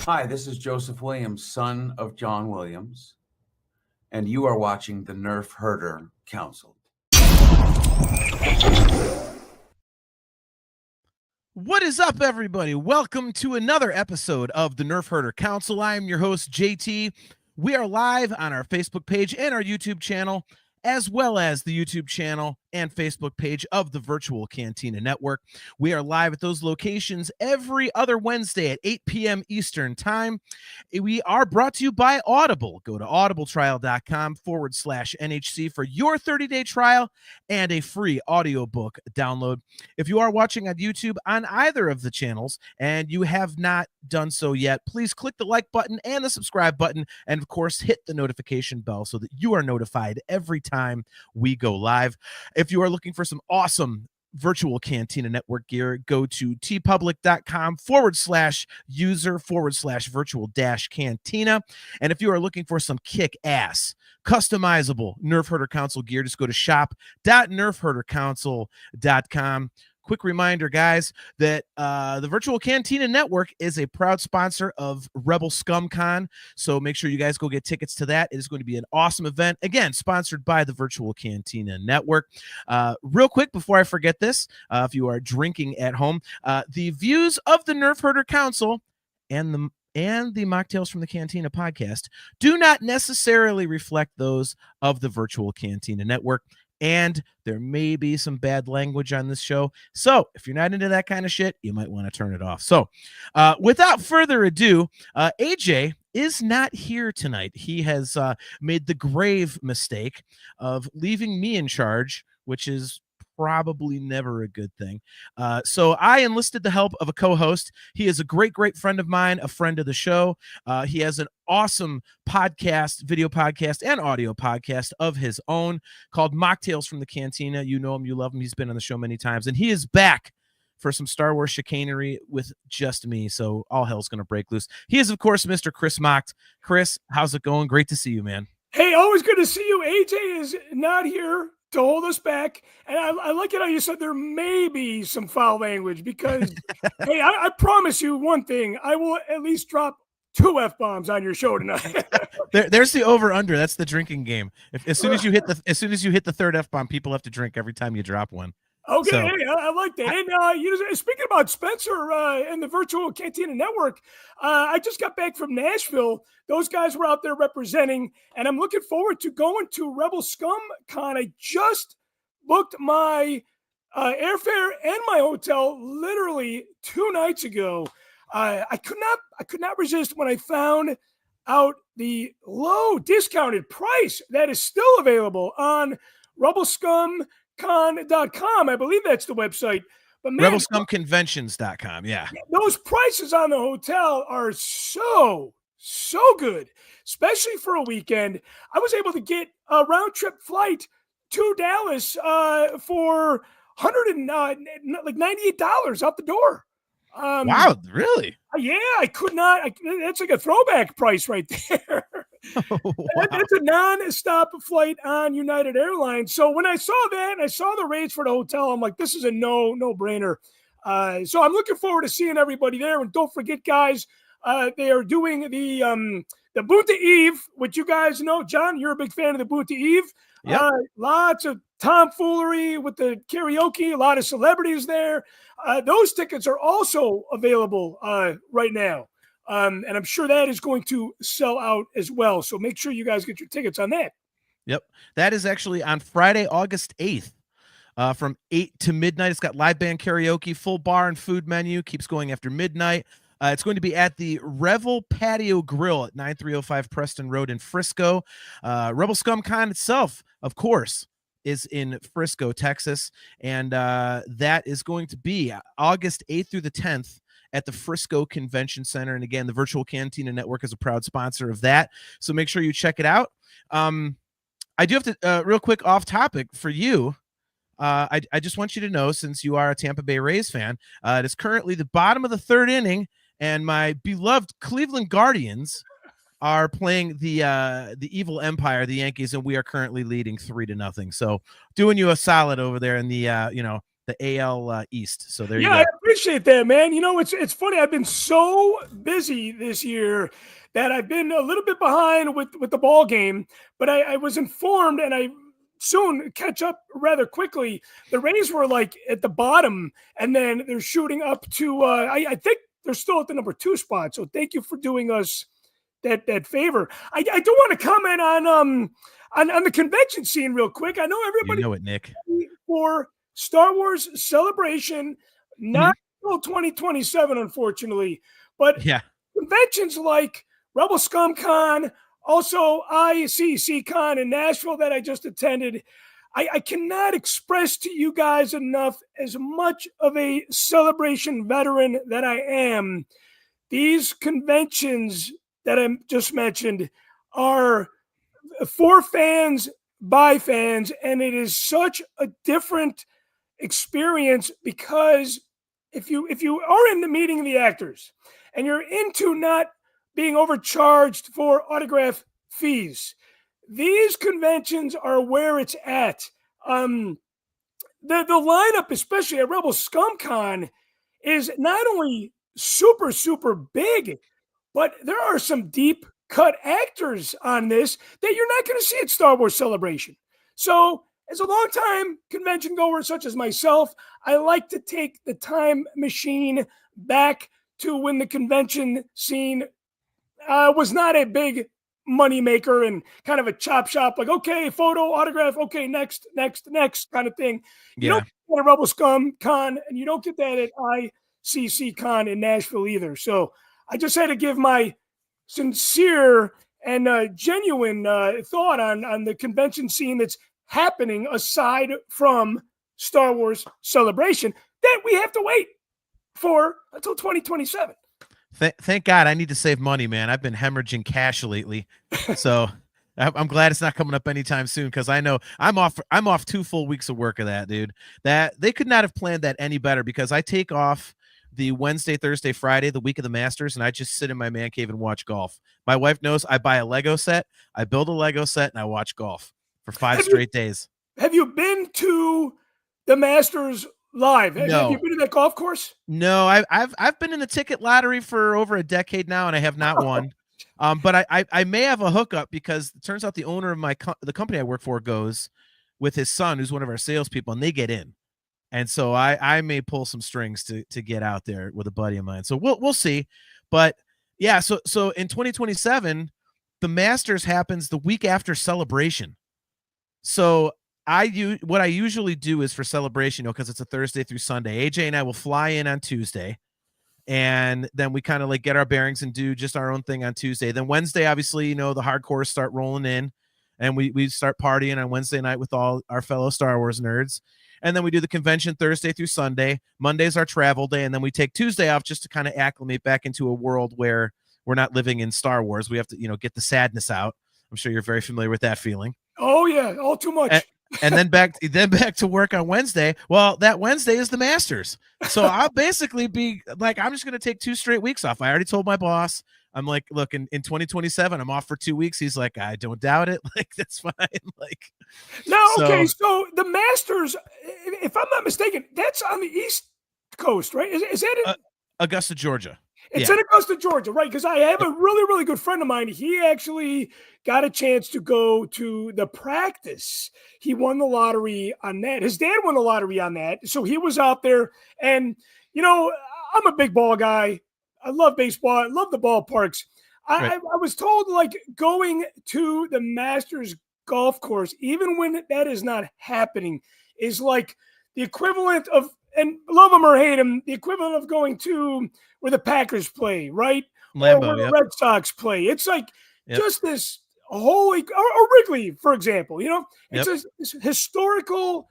Hi, this is Joseph Williams, son of John Williams, and you are watching the Nerf Herder Council. What is up, everybody? Welcome to another episode of the Nerf Herder Council. I am your host, JT. We are live on our Facebook page and our YouTube channel, as well as the YouTube channel and Facebook page of the Virtual Cantina Network. We are live at those locations every other Wednesday at 8 p.m. Eastern Time. We are brought to you by Audible. Go to audibletrial.com/NHC for your 30-day trial and a free audiobook download. If you are watching on YouTube on either of the channels and you have not done so yet, please click the like button and the subscribe button, and of course hit the notification bell so that you are notified every time we go live. If you are looking for some awesome Virtual Cantina Network gear, go to tpublic.com/user/virtual-cantina. And if you are looking for some kick-ass customizable Nerf Herder Council gear, just go to shop.nerfherdercouncil.com. Quick reminder, guys, that the Virtual Cantina Network is a proud sponsor of Rebel Scum Con, so make sure you guys go get tickets to that. It is going to be an awesome event, again, sponsored by the Virtual Cantina Network. Real quick, before I forget this, if you are drinking at home, the views of the Nerf Herder Council and the Machtails From The Cantina podcast do not necessarily reflect those of the Virtual Cantina Network. And there may be some bad language on this show. So if you're not into that kind of shit, you might want to turn it off. So without further ado, AJ is not here tonight. He has made the grave mistake of leaving me in charge, which is probably never a good thing. So I enlisted the help of a co-host. He is a great friend of mine, a friend of the show. He has an awesome podcast, video podcast, and audio podcast of his own called Machtails From The Cantina. You know him, you love him. He's been on the show many times, and he is back for some Star Wars chicanery with just me. So all hell's going to break loose. He is, of course, Mr. Cris Macht. Chris, how's it going? Great to see you, man. Hey, always good to see you. AJ is not here to hold us back. And I like it how you said there may be some foul language because, hey, I promise you one thing. I will at least drop 2 F-bombs on your show tonight. There's the over-under. That's the drinking game. As soon as you hit the third F-bomb, people have to drink every time you drop one. Okay, so, hey, I like that. And speaking about Spencer and the Virtual Cantina Network, I just got back from Nashville. Those guys were out there representing, and I'm looking forward to going to Rebel Scum Con. I just booked my airfare and my hotel literally 2 nights ago. I could not resist when I found out the low discounted price that is still available on rebelscum.com. I believe that's the website. But man, rebelscumconventions.com. Yeah. Those prices on the hotel are so good, especially for a weekend. I was able to get a round trip flight to Dallas for $98 out the door. Wow, really? Yeah, I could not. That's like a throwback price right there. Oh, wow. That's a non-stop flight on United Airlines. So when I saw that and I saw the rates for the hotel, I'm like, this is a no-brainer. So I'm looking forward to seeing everybody there. And don't forget, guys, they are doing the Bunta Eve, which you guys know. John, you're a big fan of the Bunta Eve. Yep. Lots of tomfoolery with the karaoke, a lot of celebrities there. Those tickets are also available right now. And I'm sure that is going to sell out as well. So make sure you guys get your tickets on that. Yep. That is actually on Friday, August 8th. From 8 to midnight. It's got live band karaoke, full bar and food menu, keeps going after midnight. It's going to be at the Revel Patio Grill at 9305 Preston Road in Frisco. Rebel Scum Con itself, of course, is in Frisco, Texas. And that is going to be August 8th through the 10th at the Frisco Convention Center. And again, the Virtual Cantina Network is a proud sponsor of that. So make sure you check it out. I do have to, real quick off topic for you. I just want you to know, since you are a Tampa Bay Rays fan, it is currently the bottom of the 3rd inning, and my beloved Cleveland Guardians are playing the evil empire, the Yankees, and we are currently leading 3-0. So doing you a solid over there in the the AL East. So there you Yeah, go. I appreciate that, man. You know, it's funny. I've been so busy this year that I've been a little bit behind with the ball game, but I was informed and I soon catch up rather quickly. The Rays were like at the bottom, and then they're shooting up to I think they're still at the number 2 spot. So thank you for doing us that favor. I do want to comment on the convention scene real quick. I know You everybody know it, Nick. for Star Wars Celebration, Mm-hmm. not until 2027, unfortunately. But Yeah. conventions like Rebel Scum Con, also ICC Con in Nashville that I just attended, I cannot express to you guys enough, as much of a Celebration veteran that I am. These conventions that I just mentioned are for fans, by fans, and it is such a different experience, because if you are into meeting the actors and you're into not being overcharged for autograph fees, these conventions are where it's at. The lineup, especially at Rebel Scum Con, is not only super big, but there are some deep cut actors on this that you're not going to see at Star Wars Celebration. So, as a longtime convention goer such as myself, I like to take the time machine back to when the convention scene was not a big money maker and kind of a chop shop, like, okay, photo, autograph, okay, next kind of thing. You don't get that at Rebel Scum Con, and you don't get that at ICC Con in Nashville either. So I just had to give my sincere and genuine thought on the convention scene that's happening aside from Star Wars Celebration, that we have to wait for until 2027. Thank God. I need to save money, man. I've been hemorrhaging cash lately, so I'm glad it's not coming up anytime soon, because I know I'm off 2 full weeks of work of that, dude. That they could not have planned that any better, because I take off the Wednesday, Thursday, Friday, the week of the Masters, and I just sit in my man cave and watch golf. My wife knows I buy a Lego set, I build a Lego set, and I watch golf for 5 straight days. Have you been to the Masters live? No. Have you been to that golf course? No, I've been in the ticket lottery for over a decade now, and I have not won. But I may have a hookup, because it turns out the owner of the company I work for goes with his son, who's one of our salespeople, and they get in. And so I may pull some strings to get out there with a buddy of mine. So we'll see. But yeah, so in 2027, the Masters happens the week after Celebration. So what I usually do is, for Celebration, because it's a Thursday through Sunday, AJ and I will fly in on Tuesday, and then we kind of like get our bearings and do just our own thing on Tuesday. Then Wednesday, obviously, the hardcores start rolling in, and we start partying on Wednesday night with all our fellow Star Wars nerds. And then we do the convention Thursday through Sunday. Monday's our travel day, and then we take Tuesday off just to kind of acclimate back into a world where we're not living in Star Wars. We have to, get the sadness out. I'm sure you're very familiar with that feeling. Oh yeah, all too much. And then back to work on Wednesday. Well, that Wednesday is the Masters. So I'll basically be like, I'm just going to take 2 straight weeks off. I already told my boss, I'm like, look, in 2027, I'm off for 2 weeks. He's like, I don't doubt it. Like, that's fine. Like, now, okay, so the Masters, if I'm not mistaken, that's on the East Coast, right? Is that in Augusta, Georgia? It's in Augusta, Georgia, right? Because I have a really good friend of mine. He actually got a chance to go to the practice. He won the lottery on that. His dad won the lottery on that. So he was out there. And, I'm a big ball guy. I love baseball. I love the ballparks. I was told, like, going to the Masters golf course, even when that is not happening, is like the equivalent of, and love him or hate him, the equivalent of going to where the Packers play, right? Lambeau, or where the Red Sox play. It's like just this holy, or Wrigley, for example, it's this historical,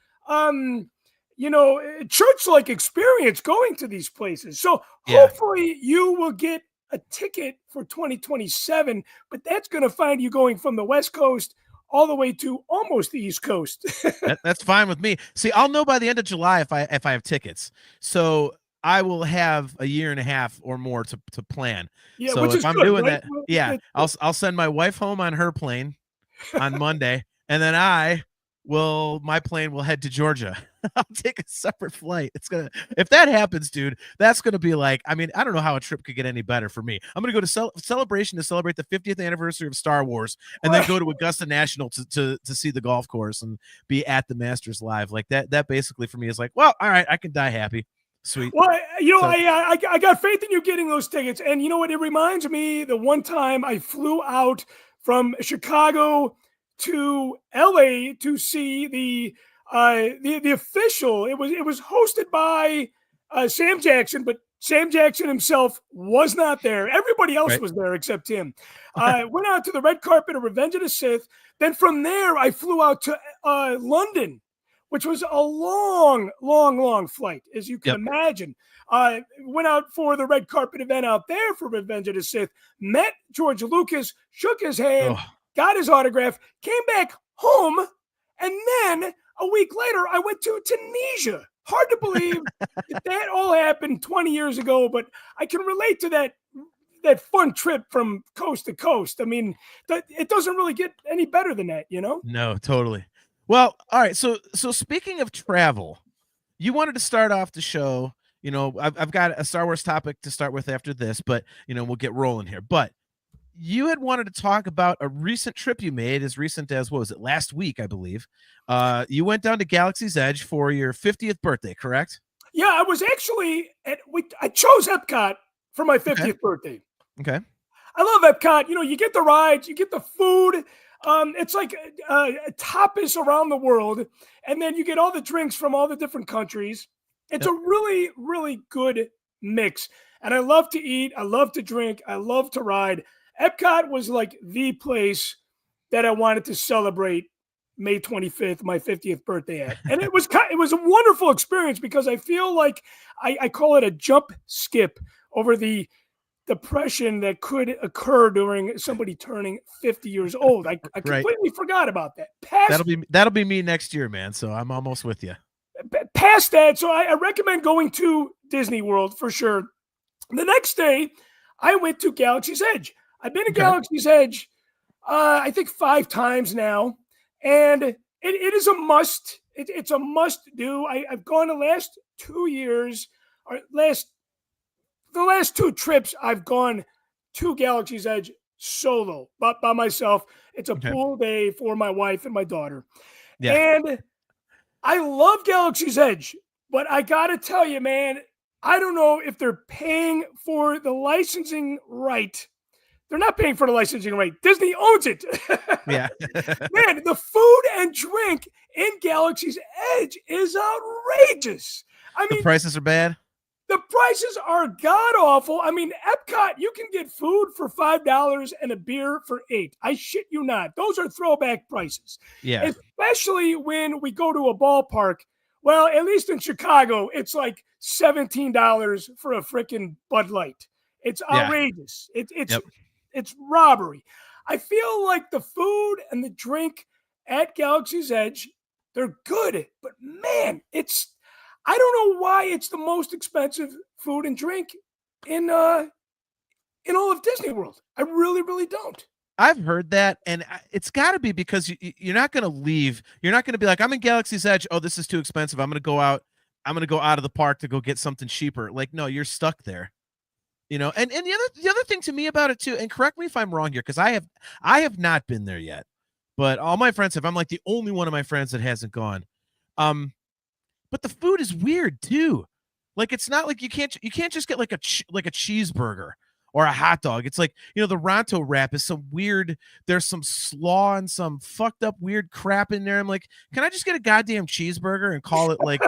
church-like experience going to these places. So hopefully you will get a ticket for 2027, but that's going to find you going from the West Coast all the way to almost the East Coast. That's fine with me. See, I'll know by the end of July if I have tickets. So I will have a year and a half or more to plan. Yeah, so which if is I'm good, doing right? that, I'll send my wife home on her plane on Monday, and then I well, my plane will head to Georgia. I'll take a separate flight. If that happens, dude, that's gonna be like, I mean, I don't know how a trip could get any better for me. I'm gonna go to Celebration to celebrate the 50th anniversary of Star Wars, and then go to Augusta National to see the golf course and be at the Masters live. Like that basically for me is like, well, all right, I can die happy. Sweet. Well, I got faith in you getting those tickets, and you know what? It reminds me the one time I flew out from Chicago to LA to see the official. It was hosted by Sam Jackson, but Sam Jackson himself was not there. Everybody else was there except him. I went out to the red carpet of Revenge of the Sith. Then from there, I flew out to London, which was a long flight, as you can imagine. Went out for the red carpet event out there for Revenge of the Sith, met George Lucas, shook his hand, got his autograph, came back home, and then a week later, I went to Tunisia. Hard to believe that all happened 20 years ago, but I can relate to that fun trip from coast to coast. I mean, it doesn't really get any better than that, you know? No, totally. Well, all right. So speaking of travel, you wanted to start off the show. You know, I've got a Star Wars topic to start with after this, but you know, we'll get rolling here. But you had wanted to talk about a recent trip you made, as recent as, what was it, last week, I believe. You went down to Galaxy's Edge for your 50th birthday, correct? Yeah, I was actually I chose Epcot for my 50th birthday. Okay. I love Epcot. You know, you get the rides, you get the food. It's like tapas around the world, and then you get all the drinks from all the different countries. It's a really, really good mix. And I love to eat. I love to drink. I love to ride. Epcot was like the place that I wanted to celebrate May 25th, my 50th birthday at. And it was a wonderful experience because I feel like I call it a jump skip over the depression that could occur during somebody turning 50 years old. I completely forgot about that. That'll be me next year, man. So I'm almost with you. Past that, so I recommend going to Disney World for sure. The next day, I went to Galaxy's Edge. I've been to Galaxy's Edge, I think 5 times now, and it is a must. It's a must do. I've gone the last 2 years, or the last 2 trips. I've gone to Galaxy's Edge solo, but by myself. It's a pool day for my wife and my daughter, and I love Galaxy's Edge, but I got to tell you, man, I don't know if they're paying for the licensing right. They're not paying for the licensing right. Disney owns it. Yeah. Man, the food and drink in Galaxy's Edge is outrageous. I mean, the prices are bad. The prices are god-awful. I mean, Epcot, you can get food for $5 and a beer for $8. I shit you not. Those are throwback prices. Yeah. Especially when we go to a ballpark. Well, at least in Chicago, it's like $17 for a freaking Bud Light. It's outrageous. It's robbery. I feel like the food and the drink at Galaxy's Edge, they're good. But man, I don't know why it's the most expensive food and drink in all of Disney World. I really, really don't. I've heard that, and it's got to be because you're not going to leave. You're not going to be like, I'm in Galaxy's Edge. Oh, this is too expensive. I'm going to go out. I'm going to go out of the park to go get something cheaper. Like, no, you're stuck there. You know, and the other thing to me about it too, and correct me if I'm wrong here, because I have not been there yet, but all my friends have. I'm like the only one of my friends that hasn't gone. But the food is weird too. Like, it's not like you can't just get like a cheeseburger or a hot dog. It's like, you know, the Ronto wrap is some weird. There's some slaw and some fucked up weird crap in there. I'm like, can I just get a goddamn cheeseburger and call it like,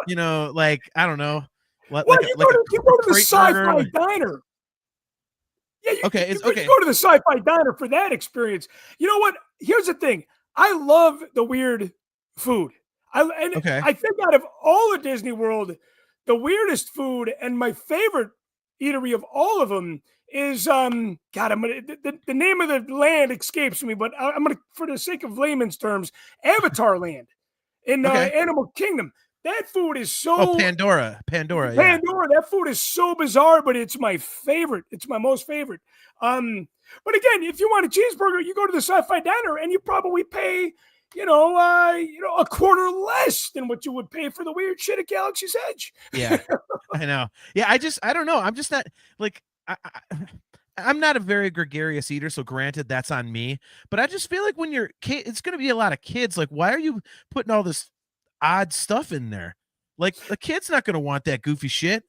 you know, like, I don't know. Well, you go to the Sci-Fi Diner. Yeah, you go to the Sci-Fi Diner for that experience. You know what? Here's the thing. I love the weird food. I think out of all of Disney World, the weirdest food and my favorite eatery of all of them is the name of the land escapes me, but I'm gonna, for the sake of layman's terms, Avatar Land in Animal Kingdom. That food is so Pandora. That food is so bizarre, but it's my favorite. It's my most favorite. But again, if you want a cheeseburger, you go to the Sci-Fi Diner and you probably pay a quarter less than what you would pay for the weird shit at Galaxy's Edge. Yeah, I know. Yeah, I don't know. I'm just not like I'm not a very gregarious eater, so granted, that's on me. But I just feel like when you're kid, it's going to be a lot of kids. Like, why are you putting all this odd stuff in there? Like, the kid's not going to want that goofy shit.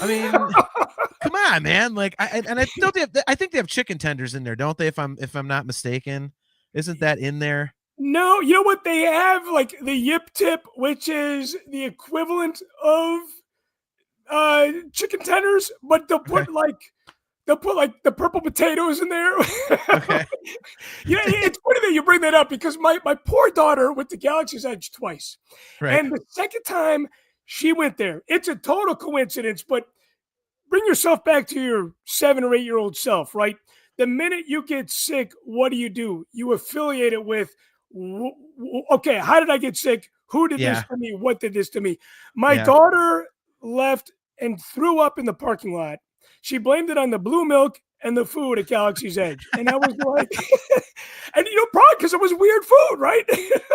I mean, come on, man. Like, I don't they have, I think they have chicken tenders in there, don't they? If I'm not mistaken, isn't that in there? No, you know what they have? Like the Yip Tip, which is the equivalent of chicken tenders, but they'll put like the purple potatoes in there. Okay. It's funny that you bring that up because my poor daughter went to Galaxy's Edge twice. Right. And the second time she went there, it's a total coincidence, but bring yourself back to your 7 or 8 year old self, right? The minute you get sick, what do? You affiliate it with, okay, how did I get sick? Who did this to me? What did this to me? My daughter left and threw up in the parking lot. She blamed it on the blue milk and the food at Galaxy's Edge. And I was like, and probably because it was weird food, right?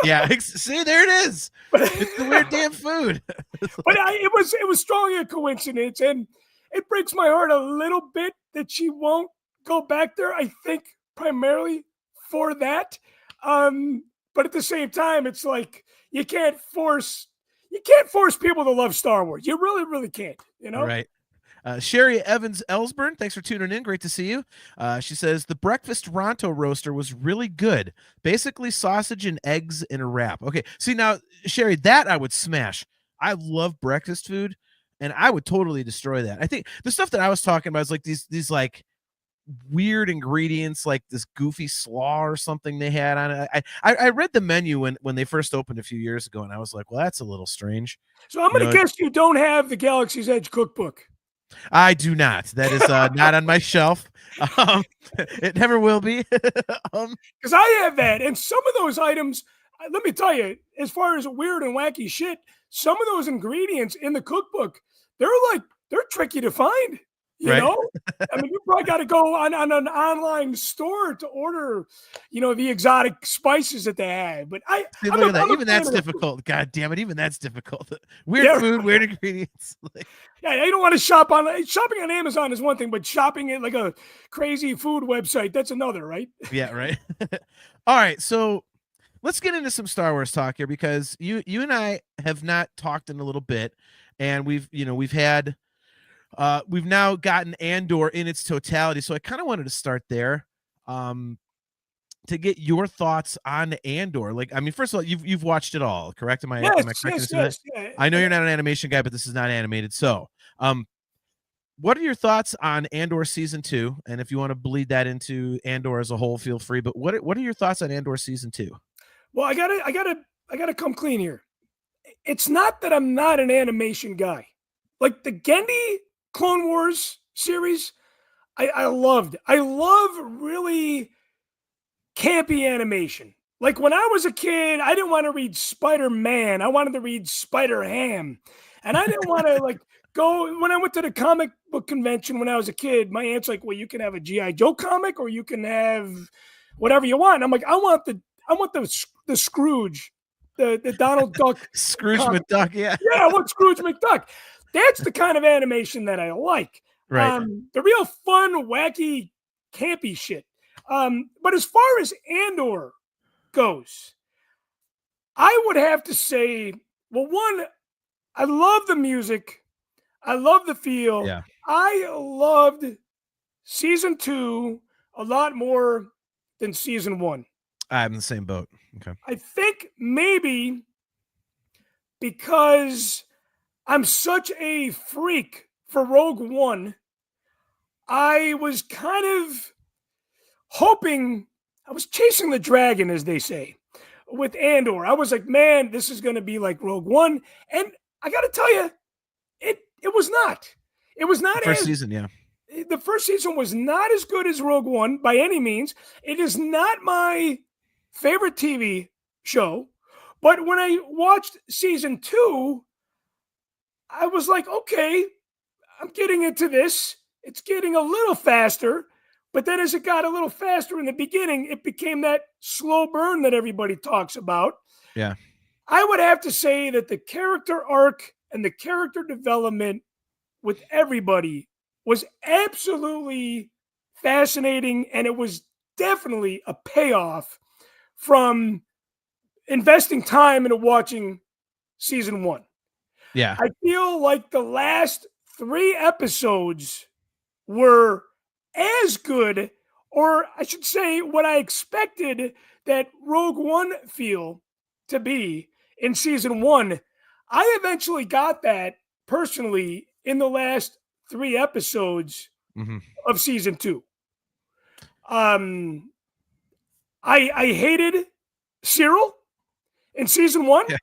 Yeah. See, there it is. It's the weird damn food. But it was strongly a coincidence. And it breaks my heart a little bit that she won't go back there. I think primarily for that. But at the same time, it's like, you can't force people to love Star Wars. You really, really can't, Right. Sherry Evans Ellsburn, thanks for tuning in. Great to see you. She says the breakfast Ronto roaster was really good. Basically sausage and eggs in a wrap. Okay. See now, Sherry, that I would smash. I love breakfast food and I would totally destroy that. I think the stuff that I was talking about is like these like weird ingredients, like this goofy slaw or something they had on it. I read the menu when they first opened a few years ago and I was like, well, that's a little strange. So I'm going to guess you don't have the Galaxy's Edge cookbook. I do not. That is not on my shelf. It never will be. Because I have that. And some of those items, let me tell you, as far as weird and wacky shit, some of those ingredients in the cookbook, they're tricky to find. You know, I mean, you probably got to go on an online store to order, the exotic spices that they have. But look at that. Even that's difficult. God damn it. Even that's difficult. Weird food, weird ingredients. Yeah, you don't want to shop shopping on Amazon is one thing, but shopping at like a crazy food website, that's another, right? Yeah, right. All right. So let's get into some Star Wars talk here because you and I have not talked in a little bit, and we've now gotten Andor in its totality. So I kind of wanted to start there to get your thoughts on Andor. Like, I mean, first of all, you've watched it all, correct? Am I correct in saying that? Yeah. I know you're not an animation guy, but this is not animated. So what are your thoughts on Andor season 2? And if you want to bleed that into Andor as a whole, feel free. But what are your thoughts on Andor season 2? Well, I gotta come clean here. It's not that I'm not an animation guy. Like the Genndy Clone Wars series, I loved. I love really campy animation. Like when I was a kid, I didn't want to read Spider-Man. I wanted to read Spider-Ham. And I didn't want to go when I went to the comic book convention when I was a kid, my aunt's like, well, you can have a G.I. Joe comic or you can have whatever you want. And I'm like, I want the Scrooge, the Donald Duck. Scrooge comic. McDuck, yeah. Yeah, I want Scrooge McDuck. That's the kind of animation that I like. Right. The real fun, wacky, campy shit. But as far as Andor goes, I would have to say, well, one, I love the music. I love the feel. Yeah. I loved season 2 a lot more than season 1. I'm in the same boat. Okay. I think maybe because I'm such a freak for Rogue One, I was kind of hoping, I was chasing the dragon, as they say, with Andor. I was like, man, this is going to be like Rogue One. And I got to tell you, it was not. It was not. First season, yeah. The first season was not as good as Rogue One by any means. It is not my favorite TV show. But when I watched season 2, I was like, okay, I'm getting into this. It's getting a little faster. But then as it got a little faster in the beginning, it became that slow burn that everybody talks about. Yeah. I would have to say that the character arc and the character development with everybody was absolutely fascinating, and it was definitely a payoff from investing time into watching season 1. Yeah. I feel like the last 3 episodes were as good, or I should say what I expected that Rogue One feel to be in season 1. I eventually got that personally in the last 3 episodes Mm-hmm. of season 2. I hated Cyril in season 1. Yeah.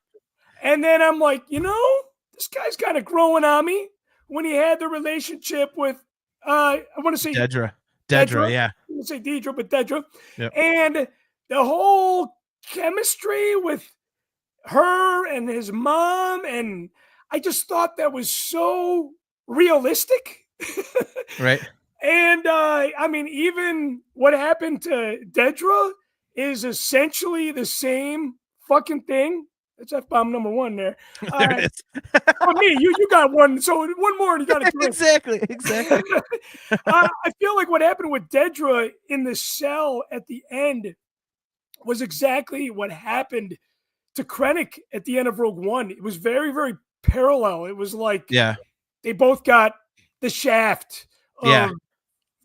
And then I'm like, this guy's kind of growing on me when he had the relationship with, I want to say Dedra, yeah. I want to say Deidre, but Dedra. Yep. And the whole chemistry with her and his mom. And I just thought that was so realistic. Right. And I mean, even what happened to Dedra is essentially the same fucking thing. That's F-bomb number 1 there. There it is. For me, you got one. So one more and you got a drink. Exactly. I feel like what happened with Dedra in the cell at the end was exactly what happened to Krennic at the end of Rogue One. It was very, very parallel. It was like they both got the shaft of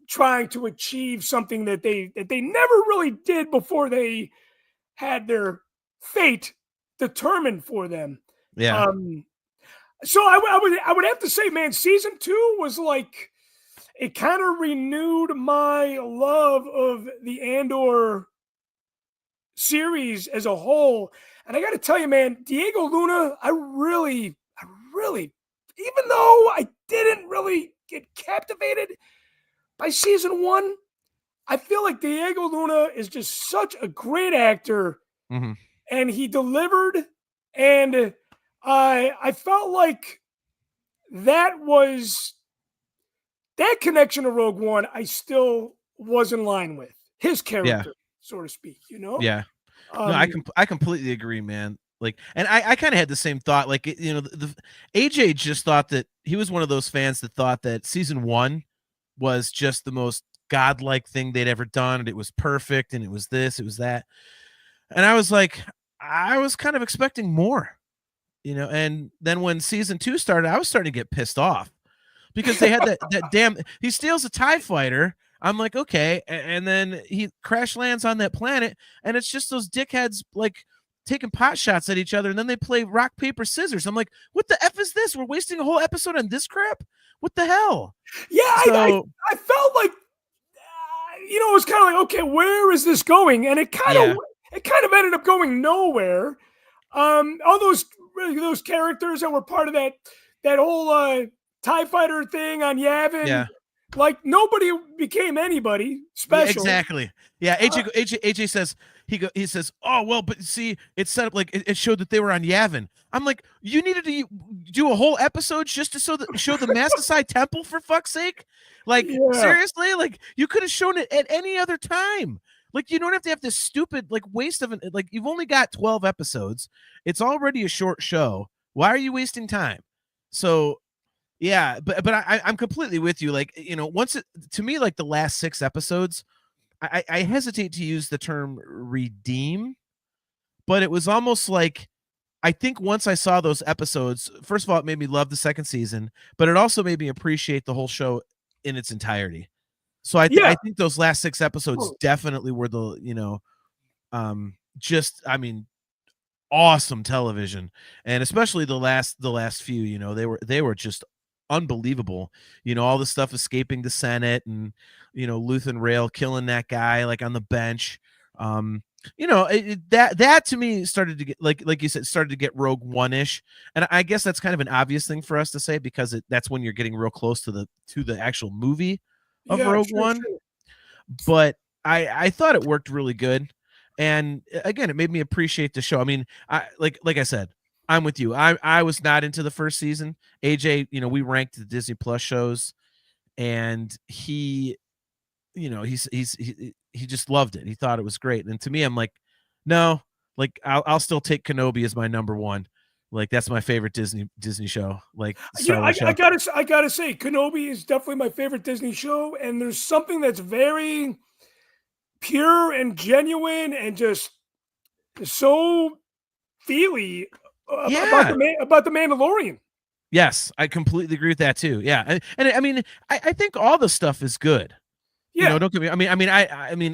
trying to achieve something that they never really did before they had their fate determined for them. Yeah. So I would have to say, man, season 2 was like, it kind of renewed my love of the Andor series as a whole. And I got to tell you, man, Diego Luna, I really, even though I didn't really get captivated by season 1, I feel like Diego Luna is just such a great actor. Mm-hmm. And he delivered, and I felt like that connection to Rogue One I still was in line with his character, so to speak, Yeah. No, I completely agree, man. Like, and I kind of had the same thought. Like, the AJ just thought that he was one of those fans that thought that season 1 was just the most godlike thing they'd ever done, and it was perfect, and it was this, it was that. And I was like, I was kind of expecting more, and then when season 2 started, I was starting to get pissed off because they had that damn, he steals a TIE fighter. I'm like, okay. And then he crash lands on that planet, and it's just those dickheads like taking pot shots at each other, and then they play rock, paper, scissors. I'm like, what the F is this? We're wasting a whole episode on this crap? What the hell? Yeah, so, I felt like, it was kind of like, okay, where is this going? And it kind of ended up going nowhere. All those characters that were part of that whole TIE fighter thing on Yavin, like nobody became anybody special. Yeah, exactly. Yeah, AJ says he says, oh well, but see, it's set up like it showed that they were on Yavin. I'm like, you needed to do a whole episode just to show the Mastasai Temple, for fuck's sake. Like seriously, like you could have shown it at any other time. Like, you don't have to have this stupid like waste of like, you've only got 12 episodes. It's already a short show. Why are you wasting time? So yeah, but I'm completely with you. Like, to me, like the last 6 episodes, I hesitate to use the term redeem, but it was almost like, I think once I saw those episodes, first of all, it made me love the second season, but it also made me appreciate the whole show in its entirety. So I think those last 6 episodes definitely were the, awesome television, and especially the last few, they were just unbelievable. All the stuff escaping the Senate, and Luthen Rail killing that guy like on the bench. That to me started to get like you said, started to get Rogue One-ish, and I guess that's kind of an obvious thing for us to say because that's when you're getting real close to the actual movie of Rogue One. Sure. But I thought it worked really good, and again, it made me appreciate the show. I mean, like I said, I'm with you. I was not into the first season. AJ, we ranked the Disney Plus shows, and he he just loved it. He thought it was great. And to me, I'm like, no, like I'll still take Kenobi as my number one. Like that's my favorite Disney show. Like Star Wars show. I gotta say, Kenobi is definitely my favorite Disney show, and there's something that's very pure and genuine and just so feely about the Mandalorian. Yes, I completely agree with that too. Yeah, and I mean, I think all the stuff is good. Yeah, Don't get me. I mean,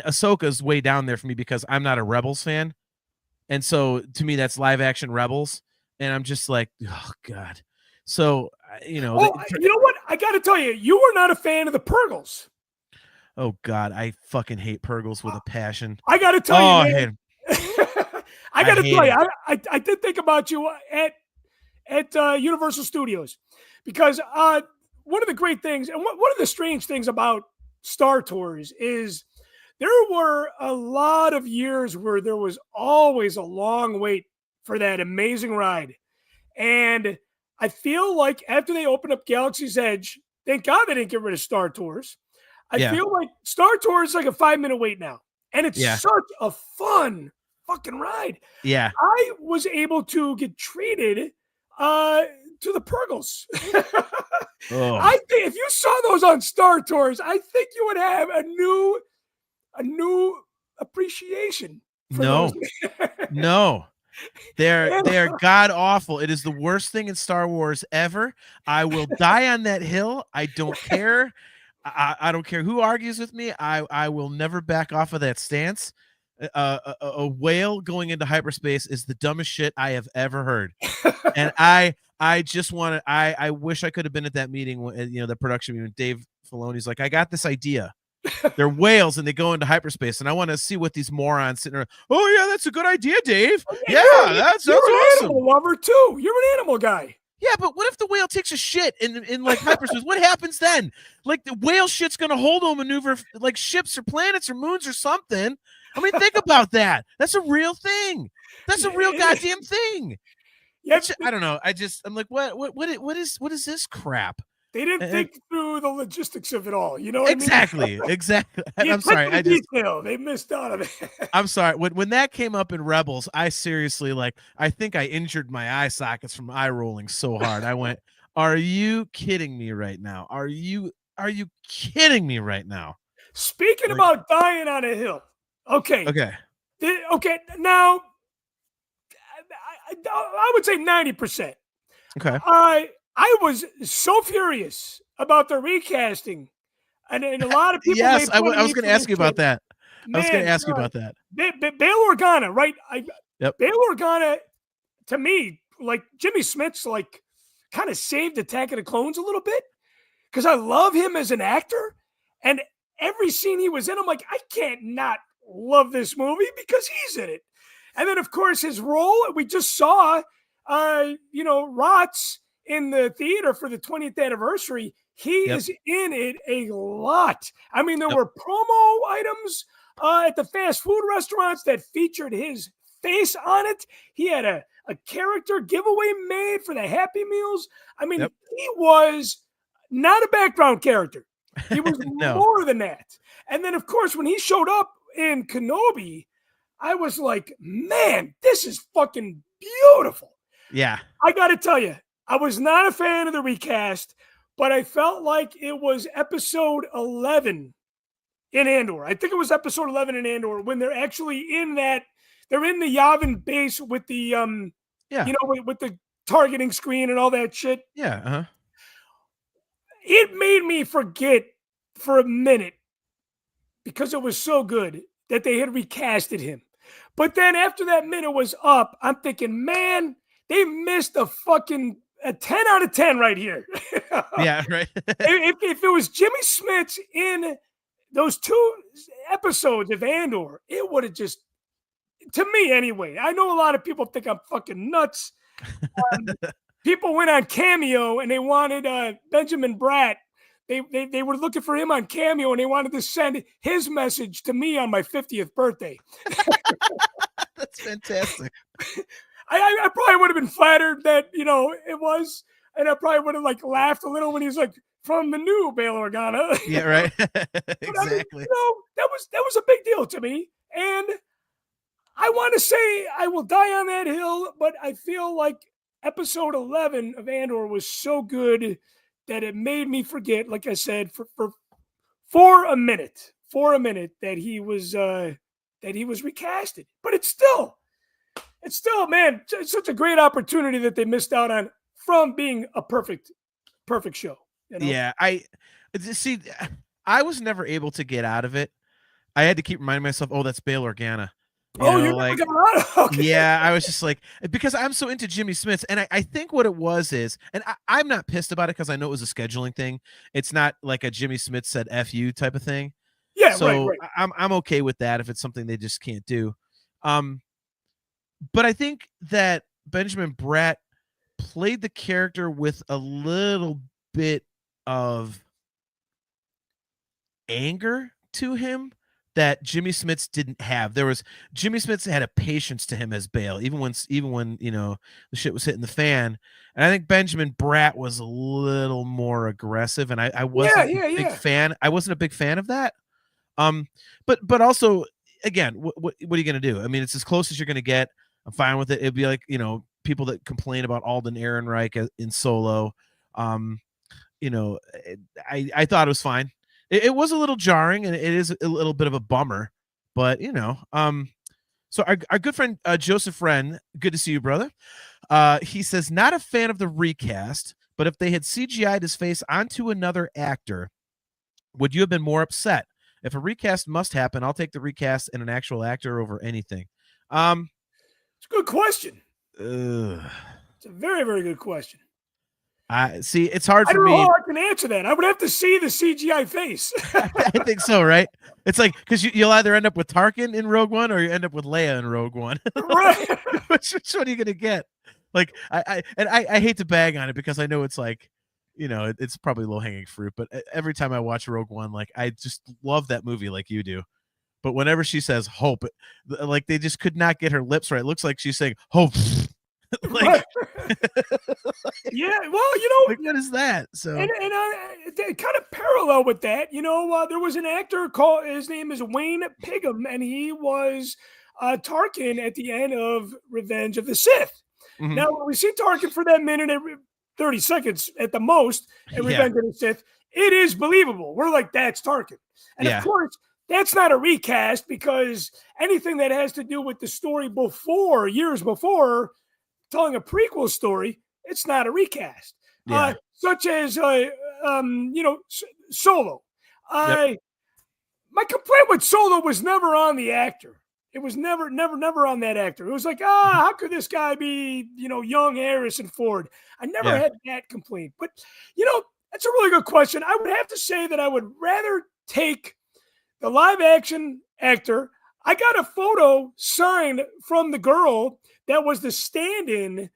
Ahsoka's way down there for me because I'm not a Rebels fan, and so to me, that's live action Rebels, and I'm just like, oh god. So you know what? I got to tell you, you were not a fan of the Purgles. Oh god, I fucking hate Purgles with a passion. I got to tell you, I man. hate him. I got to tell you, I did think about you at Universal Studios because one of the great things and one of the strange things about Star Tours is there were a lot of years where there was always a long wait for that amazing ride. And I feel like after they opened up Galaxy's Edge, thank God they didn't get rid of Star Tours. I feel like Star Tours is like a 5-minute wait now. And it's such a fun fucking ride. Yeah. I was able to get treated to the Purgles. I think if you saw those on Star Tours, I think you would have a new appreciation for those. No. They're god awful. It is the worst thing in Star Wars ever. I will die on that hill. I don't care. I don't care who argues with me. I will never back off of that stance. A whale going into hyperspace is the dumbest shit I have ever heard. And I just want to. I wish I could have been at that meeting. The production meeting. Dave Filoni's like, I got this idea. They're whales and they go into hyperspace, and I want to see what these morons sitting around. Oh yeah, that's a good idea, Dave. Yeah, that's awesome. Animal lover too. You're an animal guy. Yeah, but what if the whale takes a shit in like hyperspace? What happens then? Like the whale shit's gonna hold maneuver like ships or planets or moons or something. I mean, think about that. That's a real thing. That's a real goddamn thing. Yeah, I don't know. I'm like, what is this crap? They didn't think through the logistics of it all. You know what exactly, I mean? Exactly. I'm sorry. They missed out on it. I'm sorry. When that came up in Rebels, I seriously I think I injured my eye sockets from eye rolling so hard. I went, "Are you kidding me right now? Are you kidding me right now?" Speaking about dying on a hill. Okay. Now, I would say 90%. Okay. I was so furious about the recasting, and a lot of people. Yes, I was going to ask you about that. I was going to ask you about that. Bail Organa, right? Yep. Bail Organa, to me, like Jimmy Smith's, like kind of saved Attack of the Clones a little bit because I love him as an actor, and every scene he was in, I'm like, I can't not love this movie because he's in it. And then, of course, his role, we just saw, Rots in the theater for the 20th anniversary. He is in it a lot. I mean, there were promo items at the fast food restaurants that featured his face on it. He had a character giveaway made for the Happy Meals. I mean, he was not a background character. He was more than that. And then, of course, when he showed up in Kenobi, I was like, man, this is fucking beautiful. Yeah. I got to tell you, I was not a fan of the recast, but I felt like it was episode 11 in Andor. I think it was episode 11 in Andor when they're actually they're in the Yavin base with the, with the targeting screen and all that shit. Yeah. Uh-huh. It made me forget for a minute because it was so good that they had recasted him. But then after that minute was up, I'm thinking, man, they missed a 10 out of 10 right here. Yeah, right. if it was Jimmy Smits in those 2 episodes of Andor, it would have just, to me anyway, I know a lot of people think I'm fucking nuts. People went on Cameo and they wanted Benjamin Bratt. They were looking for him on Cameo and they wanted to send his message to me on my 50th birthday. That's fantastic. I probably would have been flattered that, it was, and I probably would have laughed a little when he was like, from the new Bail Organa. Yeah, right. But I mean, Exactly. that was a big deal to me. And I want to say I will die on that hill, but I feel like episode 11 of Andor was so good that it made me forget, like I said, for a minute, that he was recasted. But it's still, man, it's such a great opportunity that they missed out on from being a perfect show. You know? Yeah, I see. I was never able to get out of it. I had to keep reminding myself, "Oh, that's Bail Organa." You never got out of it? Okay. Yeah, I was just like, because I'm so into Jimmy Smits, and I think what it was is, and I'm not pissed about it because I know it was a scheduling thing. It's not like a Jimmy Smits said "F you" type of thing. Yeah, so right. I'm okay with that if it's something they just can't do. But I think that Benjamin Bratt played the character with a little bit of anger to him that Jimmy Smits didn't have. Jimmy Smits had a patience to him as Bale, even when the shit was hitting the fan. And I think Benjamin Bratt was a little more aggressive, and I wasn't a big fan. I wasn't a big fan of that. But also, again, what are you gonna do? I mean, it's as close as you're gonna get. I'm fine with it. It'd be like, people that complain about Alden Ehrenreich in Solo. I thought it was fine. It was a little jarring, and it is a little bit of a bummer, but so our good friend Joseph Wren, good to see you, brother. He says, not a fan of the recast, but if they had CGI'd his face onto another actor, would you have been more upset? If a recast must happen, I'll take the recast and an actual actor over anything. It's a good question. It's a very, very good question. See, it's hard for me. I don't know how I can answer that. I would have to see the CGI face. I think so, right? It's like, because you'll either end up with Tarkin in Rogue One or you end up with Leia in Rogue One. Right. which one are you gonna get? Like, I hate to bag on it because I know it's like, it's probably low hanging fruit, but every time I watch Rogue One, like, I just love that movie like you do. But whenever she says hope, like, they just could not get her lips right. It looks like she's saying hope. Like, yeah, well, like, what is that? So, and kind of parallel with that, there was an actor called, his name is Wayne Pigham, and he was Tarkin at the end of Revenge of the Sith. Mm-hmm. Now, when we see Tarkin for that minute and 30 seconds at the most at Revenge of the Sith, it is believable. We're like, that's Tarkin. And of course, that's not a recast, because anything that has to do with the story before, years before, telling a prequel story, it's not a recast. Such as Solo. My complaint with Solo was never on the actor. It was never on that actor. It was like, how could this guy be, young Harrison Ford? I never had that complaint. But, that's a really good question. I would have to say that I would rather take the live action actor. I got a photo signed from the girl that was the stand-in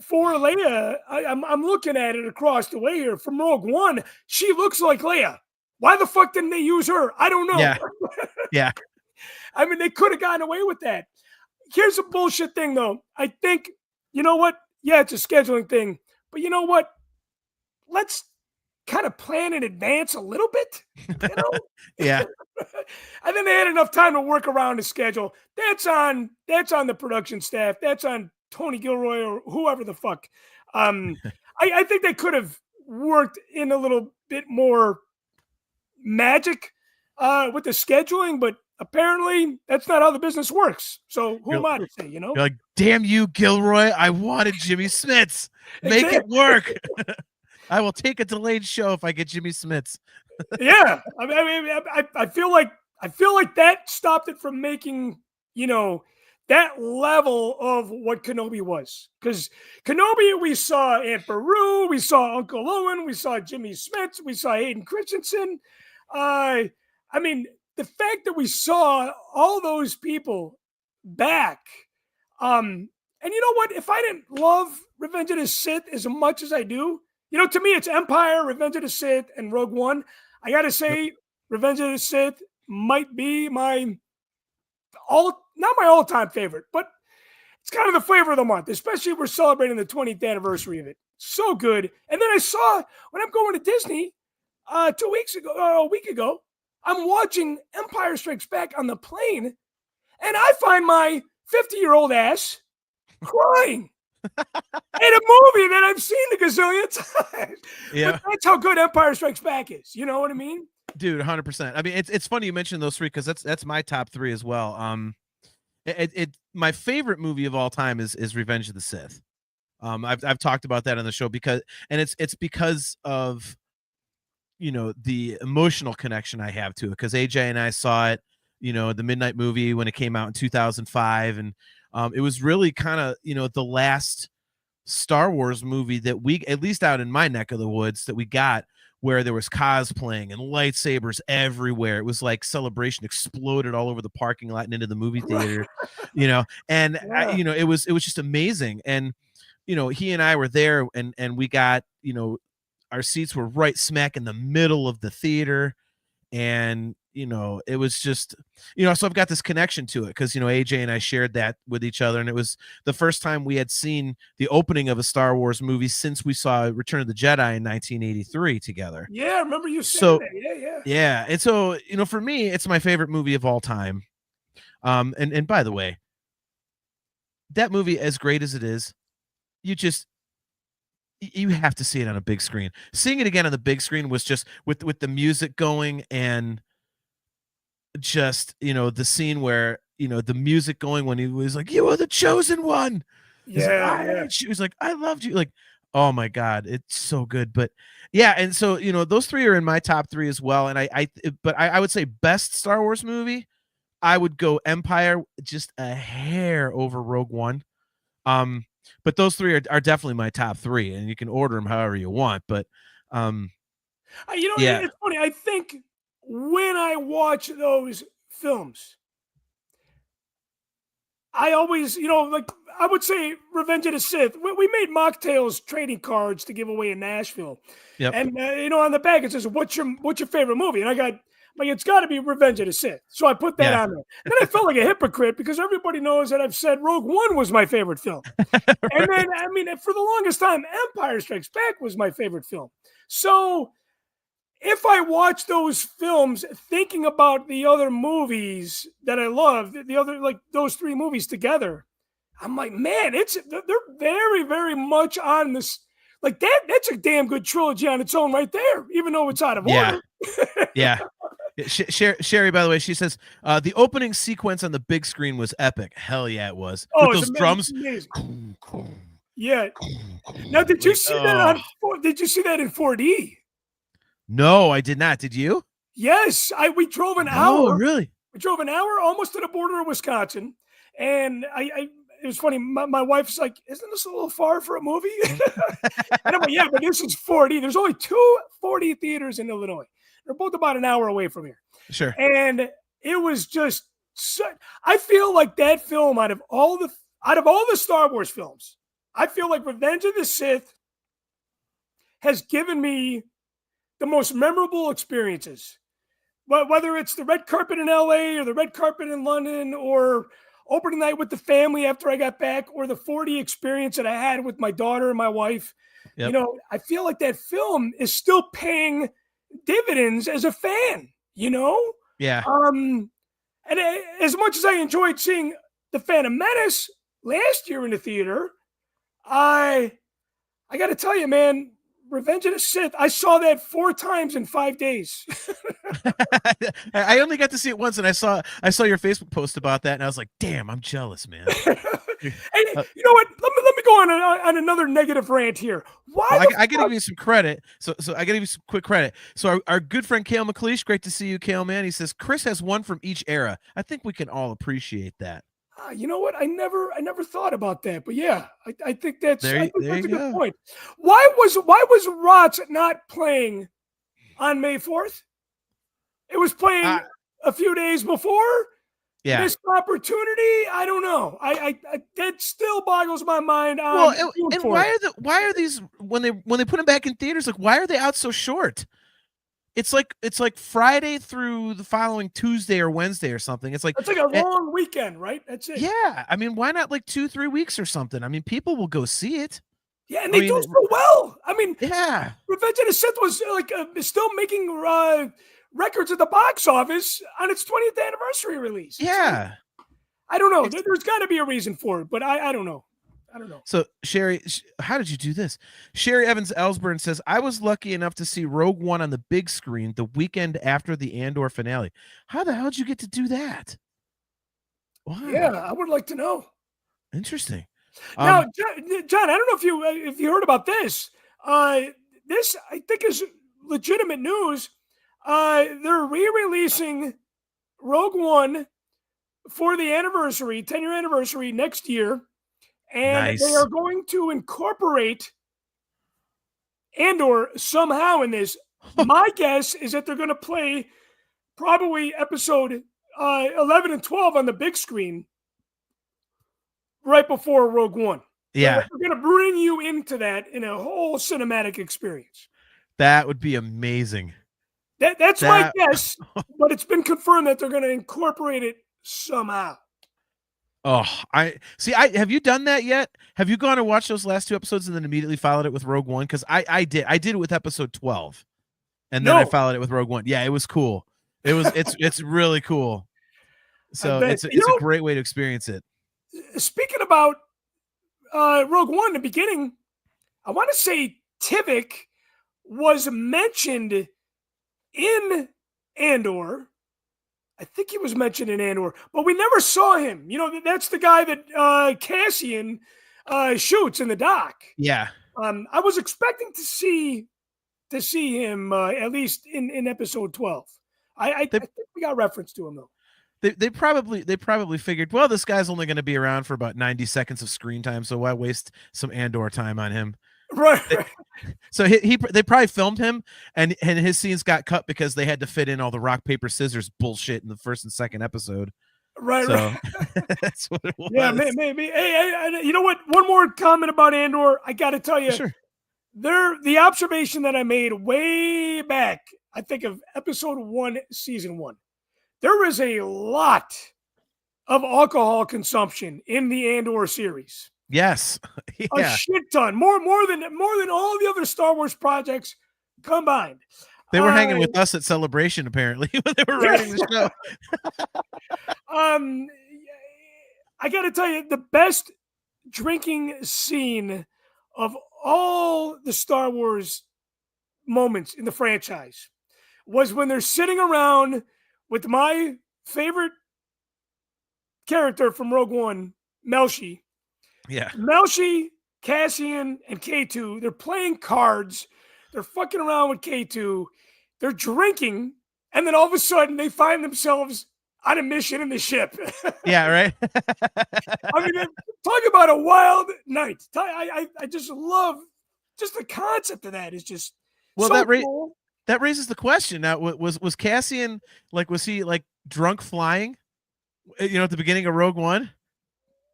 for Leia. I'm looking at it across the way here from Rogue One. She looks like Leia. Why the fuck didn't they use her? I don't know. Yeah. I mean, they could have gotten away with that. Here's a bullshit thing, though. I think, you know what? Yeah, it's a scheduling thing. But you know what? Let's kind of plan in advance a little bit. Yeah. I think they had enough time to work around the schedule. That's on the production staff. That's on Tony Gilroy or whoever the fuck. I think they could have worked in a little bit more magic with the scheduling, but apparently that's not how the business works. So who am I to say, You're like, damn you, Gilroy. I wanted Jimmy Smits. Make it work. I will take a delayed show if I get Jimmy Smits. Yeah. I feel like that stopped it from making, that level of what Kenobi was. Because Kenobi, we saw Aunt Beru, we saw Uncle Owen, we saw Jimmy Smits, we saw Hayden Christensen. The fact that we saw all those people back, and you know what? If I didn't love Revenge of the Sith as much as I do, to me, it's Empire, Revenge of the Sith, and Rogue One. I got to say, Revenge of the Sith might be not my all-time favorite, but it's kind of the flavor of the month, especially if we're celebrating the 20th anniversary of it. So good. And then I saw, when I'm going to Disney, 2 weeks ago, or a week ago. I'm watching Empire Strikes Back on the plane, and I find my 50-year-old ass crying in a movie that I've seen a gazillion times. Yeah. But that's how good Empire Strikes Back is. You know what I mean? Dude, 100%. I mean, it's funny you mentioned those three because that's my top three as well. My favorite movie of all time is Revenge of the Sith. I've talked about that on the show because because of the emotional connection I have to it, because AJ and I saw it, the midnight movie when it came out in 2005, and it was really kind of the last Star Wars movie that we, at least out in my neck of the woods, that we got where there was cosplaying and lightsabers everywhere. It was like Celebration exploded all over the parking lot and into the movie theater, and Yeah. it was just amazing. And he and I were there, and we got our seats were right smack in the middle of the theater, and it was just so I've got this connection to it because AJ and I shared that with each other, and it was the first time we had seen the opening of a Star Wars movie since we saw Return of the Jedi in 1983 together. Yeah, I remember you saying that. Yeah, and so for me, it's my favorite movie of all time. And by the way, that movie, as great as it is, you have to see it on a big screen. Seeing it again on the big screen was just with the music going, and just the scene where the music going when he was like, "You are the chosen one." She was like, "I loved you." Like, oh my God, it's so good. But yeah, and so those three are in my top three as well. And I would say best Star Wars movie, I would go Empire, just a hair over Rogue One. But those three are definitely my top three, and you can order them however you want. But It's funny. I think when I watch those films, I always, like I would say Revenge of the Sith. We made mocktails trading cards to give away in Nashville. Yep. And on the back it says, what's your favorite movie? And I got like, it's got to be Revenge of the Sith. So I put that on there. Then I felt like a hypocrite because everybody knows that I've said Rogue One was my favorite film. Right. And then, I mean, for the longest time, Empire Strikes Back was my favorite film. So if I watch those films thinking about the other movies that I love, the other, like those three movies together, I'm like, man, they're very, very much on this. Like that's a damn good trilogy on its own right there, even though it's out of order. Yeah. Sherry, by the way, she says the opening sequence on the big screen was epic. Hell yeah, it was. Oh, with those drums. Yeah. Now, did you see that did you see that in 4D? No, I did not. Did you? Yes, we drove an hour. Oh, really? We drove an hour almost to the border of Wisconsin, and it was funny. My wife's like, "Isn't this a little far for a movie?" And I'm like, "Yeah, but this is 4D. There's only 2 4D theaters in Illinois. They're both about an hour away from here." Sure. And it was just I feel like that film out of all the Star Wars films, I feel like Revenge of the Sith has given me the most memorable experiences. But whether it's the red carpet in LA or the red carpet in London or opening night with the family after I got back or the 4D experience that I had with my daughter and my wife, I feel like that film is still paying dividends as a fan, Yeah. And as much as I enjoyed seeing The Phantom Menace last year in the theater, I got to tell you, man, Revenge of the Sith, I saw that 4 times in 5 days. I only got to see it once, and I saw your Facebook post about that, and I was like, damn, I'm jealous, man. Hey, you know what? Let me go on another negative rant here. I got to give you some credit. So I got to give you some quick credit. So our good friend Cale McLeish, great to see you, Cale, man. He says Chris has one from each era. I think we can all appreciate that. You know what? I never thought about that, but yeah, I think that's a good point. Why was ROTS not playing on May 4th? It was playing a few days before. Yeah, missed opportunity. I don't know. I that still boggles my mind. And why are these when they put them back in theaters? Like, why are they out so short? It's like Friday through the following Tuesday or Wednesday or something. It's like a long weekend, right? That's it. Yeah, I mean, why not like 2-3 weeks or something? I mean, people will go see it. Yeah, and they do so well. I mean, yeah. Revenge of the Sith was like still making records at the box office on its 20th anniversary release. Yeah. I don't know. There's got to be a reason for it, but I don't know. I don't know. So Sherry, how did you do this? Sherry Evans Ellsburn says, I was lucky enough to see Rogue One on the big screen the weekend after the Andor finale. How the hell did you get to do that? Wow. Yeah, I would like to know. Interesting. Now, John, I don't know if you heard about this. This I think is legitimate news. They're re-releasing Rogue One for the anniversary, 10-year anniversary next year, and they are going to incorporate Andor somehow in this. My guess is that they're going to play probably episode 11 and 12 on the big screen right before Rogue One. Yeah. So we're going to bring you into that in a whole cinematic experience. That would be amazing. That's my guess, but it's been confirmed that they're going to incorporate it somehow. Oh, have you done that yet? Have you gone and watched those last 2 episodes and then immediately followed it with Rogue One? Because I did it with episode 12, and then I followed it with Rogue One. Yeah, it was cool. It's really cool. So it's a great way to experience it. Speaking about Rogue One in the beginning, I want to say Tivik was mentioned in Andor. I think he was mentioned in Andor, but we never saw him. You know, that's the guy that Cassian shoots in the dock. Yeah. I was expecting to see him at least in episode 12. I think we got reference to him though. They probably figured, well, this guy's only going to be around for about 90 seconds of screen time, so why waste some Andor time on him? Right. So they probably filmed him, and his scenes got cut because they had to fit in all the rock paper scissors bullshit in the first and second episode. Right. So right. that's what it was. Yeah, maybe. Hey, you know what? One more comment about Andor. I got to tell you, sure. The observation that I made way back, I think of episode 1, season 1. There is a lot of alcohol consumption in the Andor series. Yes. Yeah. A shit ton. More than all the other Star Wars projects combined. They were hanging with us at Celebration, apparently, when they were writing the show. I got to tell you, the best drinking scene of all the Star Wars moments in the franchise was when they're sitting around with my favorite character from Rogue One, Melshi. Yeah. Melshi, Cassian, and K2, they're playing cards. They're fucking around with K2. They're drinking. And then all of a sudden, they find themselves on a mission in the ship. Yeah, right? I mean, talk about a wild night. I just love just the concept of that. Is just well, so cool. That raises the question. Now, was Cassian, like, was he, like, drunk flying, you know, at the beginning of Rogue One?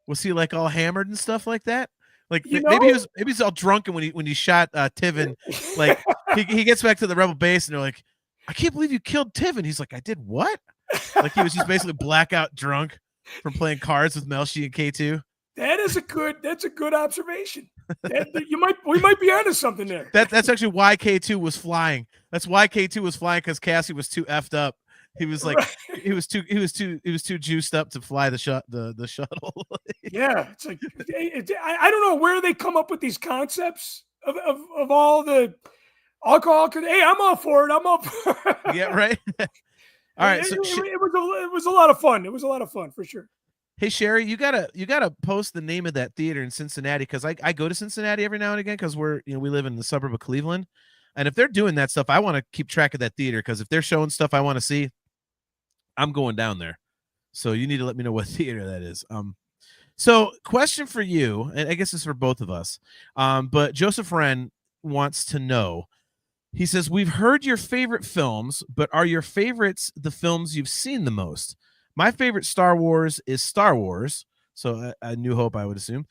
Was he, like, all hammered and stuff like that? Like, maybe he's all drunk, and when he shot Tivin, like, he gets back to the Rebel base, and they're like, I can't believe you killed Tivin. He's like, I did what? Like, he was just basically blackout drunk from playing cards with Melshi and K2. That's a good observation. We might be onto something there. That's actually why K2 was flying. That's why K2 was flying, because Cassie was too effed up. He was like, right. he was too juiced up to fly the shuttle. Yeah, it's like I don't know where they come up with these concepts of all the alcohol. Hey, I'm all for it. I'm all for it. Yeah, right. All right, so it was a lot of fun. It was a lot of fun for sure. Hey Sherry, you gotta post the name of that theater in Cincinnati, because I go to Cincinnati every now and again, because we live in the suburb of Cleveland, and if they're doing that stuff, I want to keep track of that theater, because if they're showing stuff I want to see, I'm going down there. So you need to let me know what theater that is. So question for you, and I guess it's for both of us. But Joseph Wren wants to know. He says, we've heard your favorite films, but are your favorites the films you've seen the most? My favorite Star Wars is Star Wars. So A New Hope, I would assume.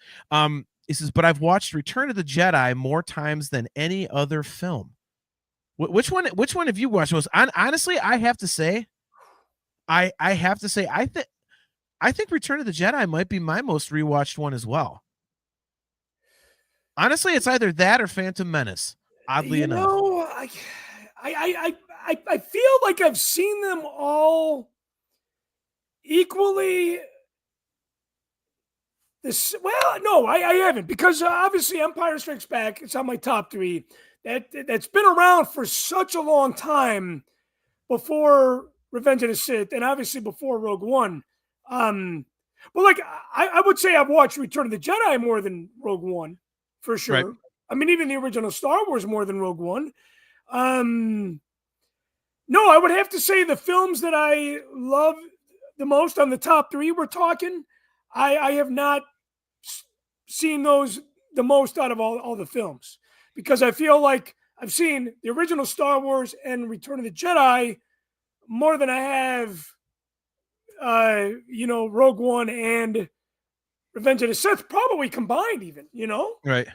He says, but I've watched Return of the Jedi more times than any other film. Which one have you watched most? Honestly, I have to say, I think Return of the Jedi might be my most rewatched one as well. Honestly, it's either that or Phantom Menace. Oddly enough. I feel like I've seen them all equally. No, I haven't, because obviously Empire Strikes Back, it's on my top 3. That's been around for such a long time before Revenge of the Sith, and obviously before Rogue One. But like I would say I've watched Return of the Jedi more than Rogue One, for sure. Right. I mean, even the original Star Wars more than Rogue One. No, I would have to say the films that I love the most on the top 3 we're talking, I have not seen those the most out of all the films, because I feel like I've seen the original Star Wars and Return of the Jedi more than I have, Rogue One and Revenge of the Sith, probably combined even, Right.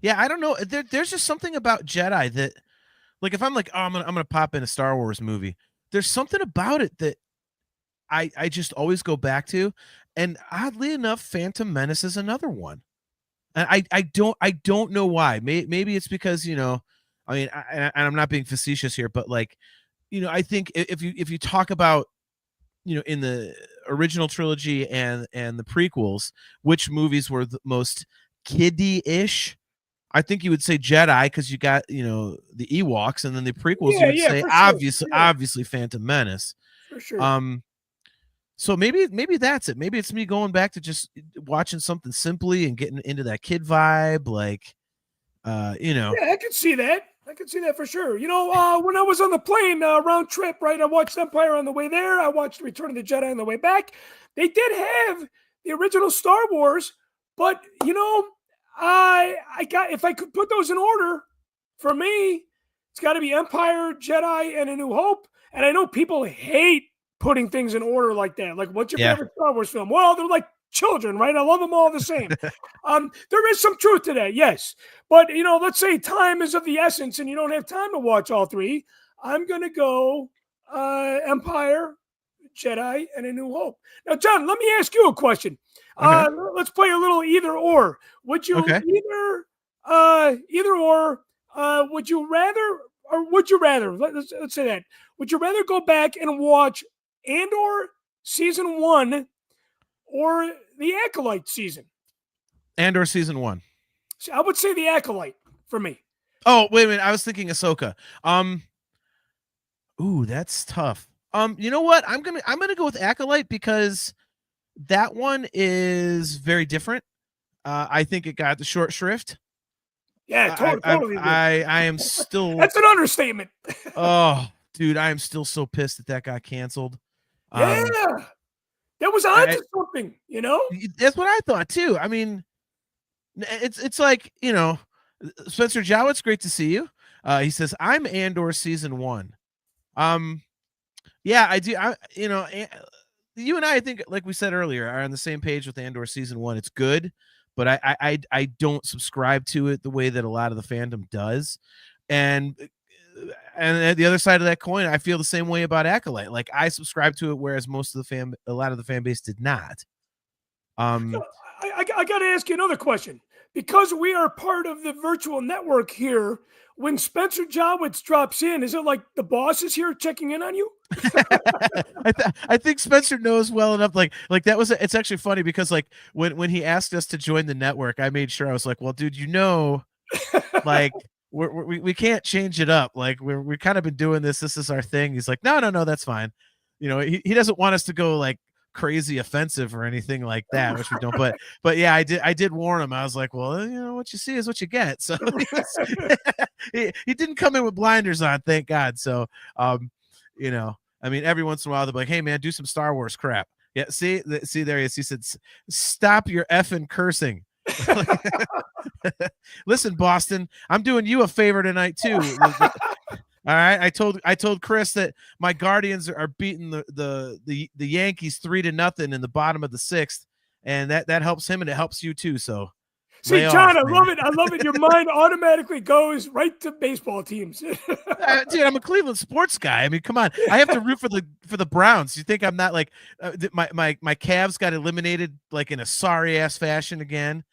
Yeah, I don't know. There's just something about Jedi that, like, if I'm like, oh, I'm gonna pop in a Star Wars movie, there's something about it that I just always go back to. And oddly enough, Phantom Menace is another one. And I don't know why. Maybe it's because, I mean, and I'm not being facetious here, but like, I think if you talk about, in the original trilogy and the prequels, which movies were the most kiddie-ish, I think you would say Jedi, because you got, the Ewoks, and then the prequels you would say obviously Phantom Menace. For sure. So maybe that's it. Maybe it's me going back to just watching something simply and getting into that kid vibe, like, Yeah, I could see that. I could see that for sure. When I was on the plane round trip, right, I watched Empire on the way there. I watched Return of the Jedi on the way back. They did have the original Star Wars, but I got, if I could put those in order, for me, it's got to be Empire, Jedi, and A New Hope. And I know people hate putting things in order like that. Like, what's your favorite Star Wars film? Well, they're like children, right? I love them all the same. There is some truth to that, yes. But, let's say time is of the essence and you don't have time to watch all 3. I'm going to go Empire, Jedi, and A New Hope. Now, John, let me ask you a question. Okay. Let's play a little either or. Would you either or, would you rather, let's say that, would you rather go back and watch Andor season 1 or the Acolyte season? Andor season 1. So I would say the Acolyte for me. Oh, wait a minute. I was thinking Ahsoka. Ooh, that's tough. You know what? I'm gonna go with Acolyte, because that one is very different. I think it got the short shrift. Yeah, totally. I am still. That's an understatement. Oh, dude, I am still so pissed that got canceled. Yeah, that was on to something. That's what I thought too. I mean, it's like, Spencer Jow, it's great to see you. He says, I'm Andor season 1. Yeah, I do. You and I think, like we said earlier, are on the same page with Andor season 1. It's good, but I don't subscribe to it the way that a lot of the fandom does. And at the other side of that coin, I feel the same way about Acolyte. Like, I subscribe to it, whereas a lot of the fan base did not. So I got to ask you another question, because we are part of the virtual network here. When Spencer Jowitz drops in, is it like the boss is here checking in on you? I think Spencer knows well enough. Like that was. It's actually funny, because like when he asked us to join the network, I made sure I was like, well, dude, like we can't change it up. Like we've kind of been doing this. This is our thing. He's like, no, that's fine. He doesn't want us to go like crazy offensive or anything like that, which we don't. But yeah, I did warn him. I was like, well, what you see is what you get. So he didn't come in with blinders on, thank God. So I mean, every once in a while they'll be like, hey man, do some Star Wars crap. Yeah, see there he is. He said, stop your effing cursing. Listen, Boston, I'm doing you a favor tonight too. All right, I told Chris that my Guardians are beating the Yankees 3-0 in the bottom of the 6th, and that helps him and it helps you too. So, see, John, I love it. I love it. Your mind automatically goes right to baseball teams. Dude, I'm a Cleveland sports guy. I mean, come on, I have to root for the Browns. You think I'm not like my Cavs got eliminated like in a sorry ass fashion again?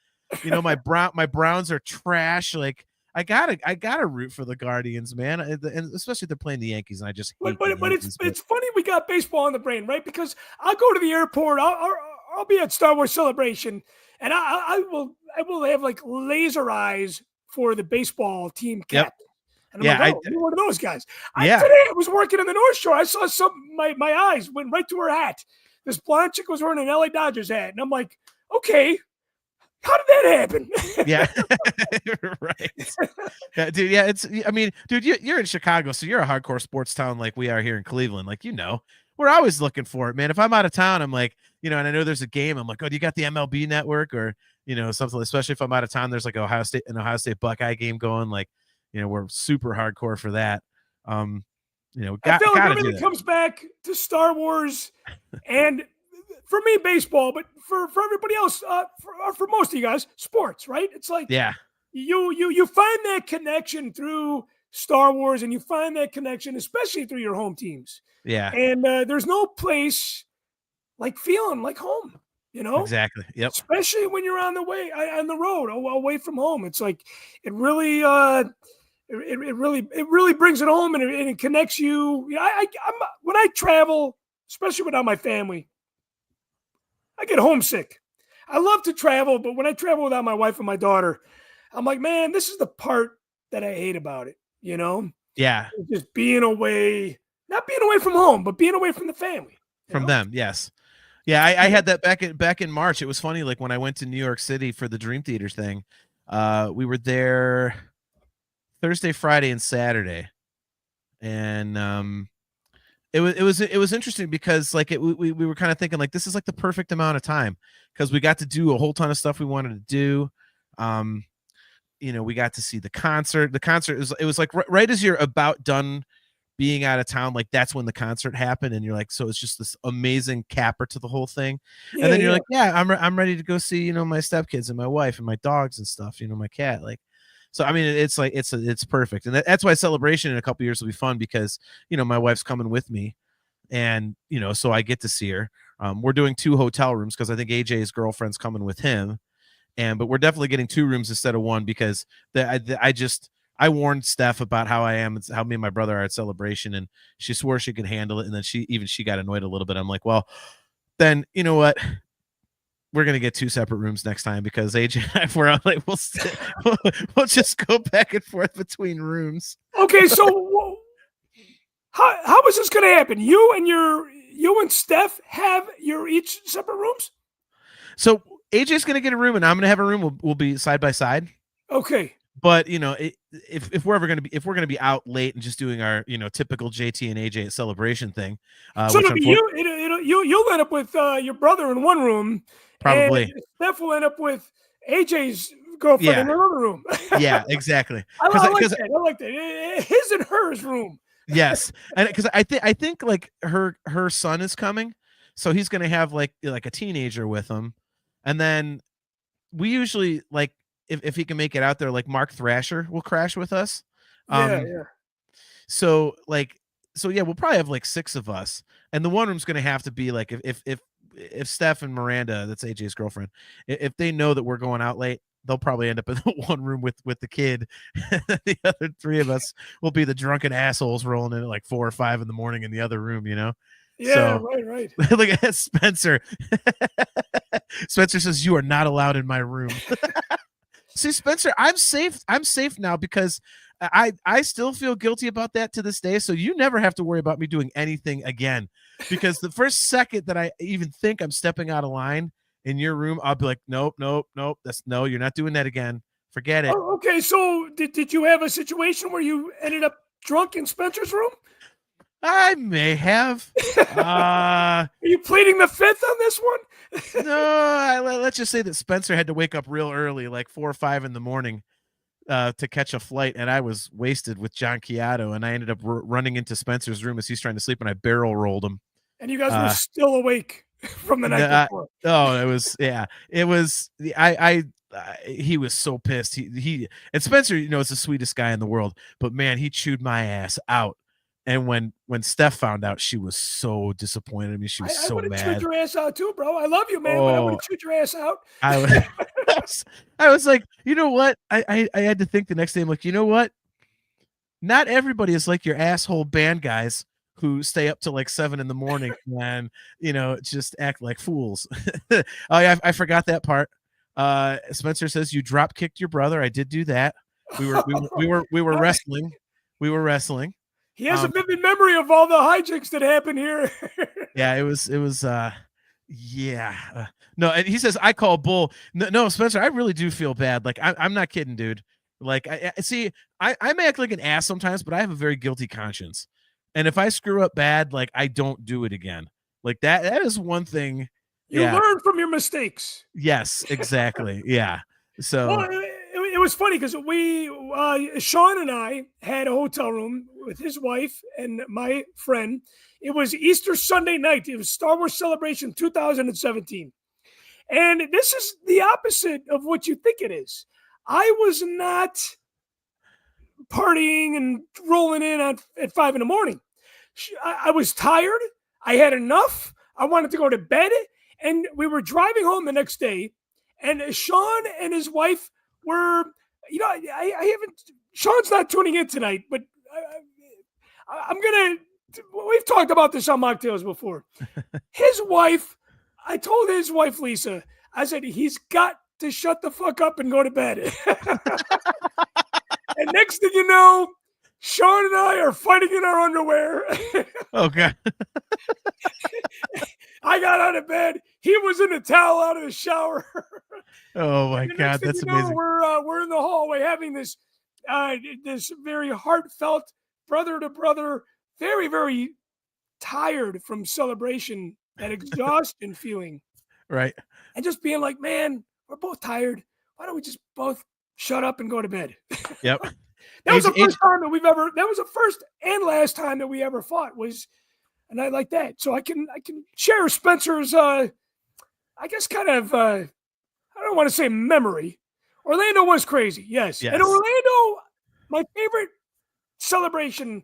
My Browns are trash. Like I gotta root for the Guardians, man, and especially if they're playing the Yankees, and I just hate But the Yankees. it's funny we got baseball on the brain, right? Because I'll go to the airport, I'll be at Star Wars Celebration, and I will have like laser eyes for the baseball team cap. And I'm like, you're one of those guys. Today I was working in the North Shore. I saw my eyes went right to her hat. This blonde chick was wearing an LA Dodgers hat. And I'm like, okay, how did that happen? Yeah. Right. Yeah, dude. Yeah. Dude, you're in Chicago, so you're a hardcore sports town like we are here in Cleveland. Like, we're always looking for it, man. If I'm out of town, I'm like, and I know there's a game. I'm like, oh, do you got the MLB network or, something, especially if I'm out of town, there's like an Ohio State Buckeye game going. Like, we're super hardcore for that. I feel like everything comes back to Star Wars and for me, baseball, but for everybody else, for most of you guys, sports, right? It's like, you find that connection through Star Wars and you find that connection, especially through your home teams. Yeah. And there's no place like feeling like home, Exactly. Yep. Especially when you're on the road, away from home. It's like, it really, it really brings it home and it connects you. When I travel, especially without my family, I get homesick. I love to travel, but when I travel without my wife and my daughter, I'm like, man, this is the part that I hate about it. Yeah. Just being away, not being away from home, but being away from the family. From them. Yes. Yeah. I had that back in March. It was funny. Like when I went to New York City for the Dream Theater thing, we were there Thursday, Friday, and Saturday. And, it was interesting because like we were kind of thinking like this is like the perfect amount of time because we got to do a whole ton of stuff we wanted to do. We got to see the concert. The concert it was like right as you're about done being out of town, like that's when the concert happened, and you're like, so it's just this amazing capper to the whole thing. And then you're like, I'm ready to go see my stepkids and my wife and my dogs and stuff. My cat, like. So, it's like, it's perfect. And that's why Celebration in a couple years will be fun because, my wife's coming with me and, so I get to see her. We're doing 2 hotel rooms because I think AJ's girlfriend's coming with him. But we're definitely getting 2 rooms instead of 1 because I warned Steph about how I am, how me and my brother are at Celebration. And she swore she could handle it. And then she got annoyed a little bit. I'm like, well, then you know what? We're gonna get 2 separate rooms next time because AJ and I were like, we'll just go back and forth between rooms. Okay, so how is this gonna happen? You and Steph have your each separate rooms. So AJ's gonna get a room and I'm gonna have a room. We'll be side by side. Okay. But if we're gonna be out late and just doing our typical JT and AJ Celebration thing, so you'll end up with your brother in one room. Probably. And Steph will end up with AJ's girlfriend in another room. Yeah, exactly. I like that. His and hers room. Yes, and because I think like her son is coming, so he's gonna have like a teenager with him, and then we usually like if he can make it out there, like Mark Thrasher will crash with us. So we'll probably have like 6 of us, and the one room's gonna have to be like if Steph and Miranda, that's AJ's girlfriend, if they know that we're going out late, they'll probably end up in the one room with the kid. The other 3 of us will be the drunken assholes rolling in at like 4 or 5 in the morning in the other room, Yeah, so, right. Look at that, Spencer. Spencer says you are not allowed in my room. See, Spencer, I'm safe now because I still feel guilty about that to this day. So you never have to worry about me doing anything again, because the first second that I even think I'm stepping out of line in your room, I'll be like, nope. You're not doing that again. Forget it. Oh, okay. So did you have a situation where you ended up drunk in Spencer's room? I may have. Are you pleading the 5th on this one? No, let's just say that Spencer had to wake up real early, like 4 or 5 in the morning, to catch a flight, and I was wasted with John Chiato, and I ended up running into Spencer's room as he's trying to sleep, and I barrel rolled him. And you guys were still awake from the night before. He was so pissed. He and Spencer, is the sweetest guy in the world, but man, he chewed my ass out. And when Steph found out, she was so disappointed. I mean, she was I so would have chewed mad. your ass out too, bro. I love you, man, but I would have chewed your ass out. I was, I was like, you know what? I had to think the next day. I'm like, you know what? Not everybody is like your asshole band guys who stay up till like 7 a.m. and just act like fools. Oh yeah, I forgot that part. Spencer says you drop kicked your brother. I did do that. We were wrestling. We were wrestling. He has a vivid memory of all the hijinks that happened here. Yeah, it was no, and he says I call bull. No, Spencer, I really do feel bad. Like I'm not kidding, dude. Like I see, I may act like an ass sometimes, but I have a very guilty conscience. And if I screw up bad, like I don't do it again. Like that is one thing. You learn from your mistakes. Yes, exactly. Yeah. So well, it was funny because Sean and I had a hotel room with his wife and my friend. It was Easter Sunday night. It was Star Wars Celebration 2017. And this is the opposite of what you think it is. I was not partying and rolling in at 5 a.m. I was tired. I had enough. I wanted to go to bed. And we were driving home the next day. And Sean and his wife were, I haven't, Sean's not tuning in tonight, but we've talked about this on Mocktails before. His wife, I told his wife, Lisa, I said, he's got to shut the fuck up and go to bed. And next thing you know, Sean and I are fighting in our underwear. Oh, God. I got out of bed. He was in a towel out of the shower. Oh, my God. That's amazing. We're in the hallway having this very heartfelt brother to brother, very, very tired from celebration, that exhaustion feeling. Right. And just being like, man, we're both tired. Why don't we just both shut up and go to bed? Yep. That was the first time that that was the first and last time that we ever fought, was a night like that. So I can share Spencer's, I guess kind of, I don't want to say memory. Orlando was crazy. Yes. And Orlando, my favorite celebration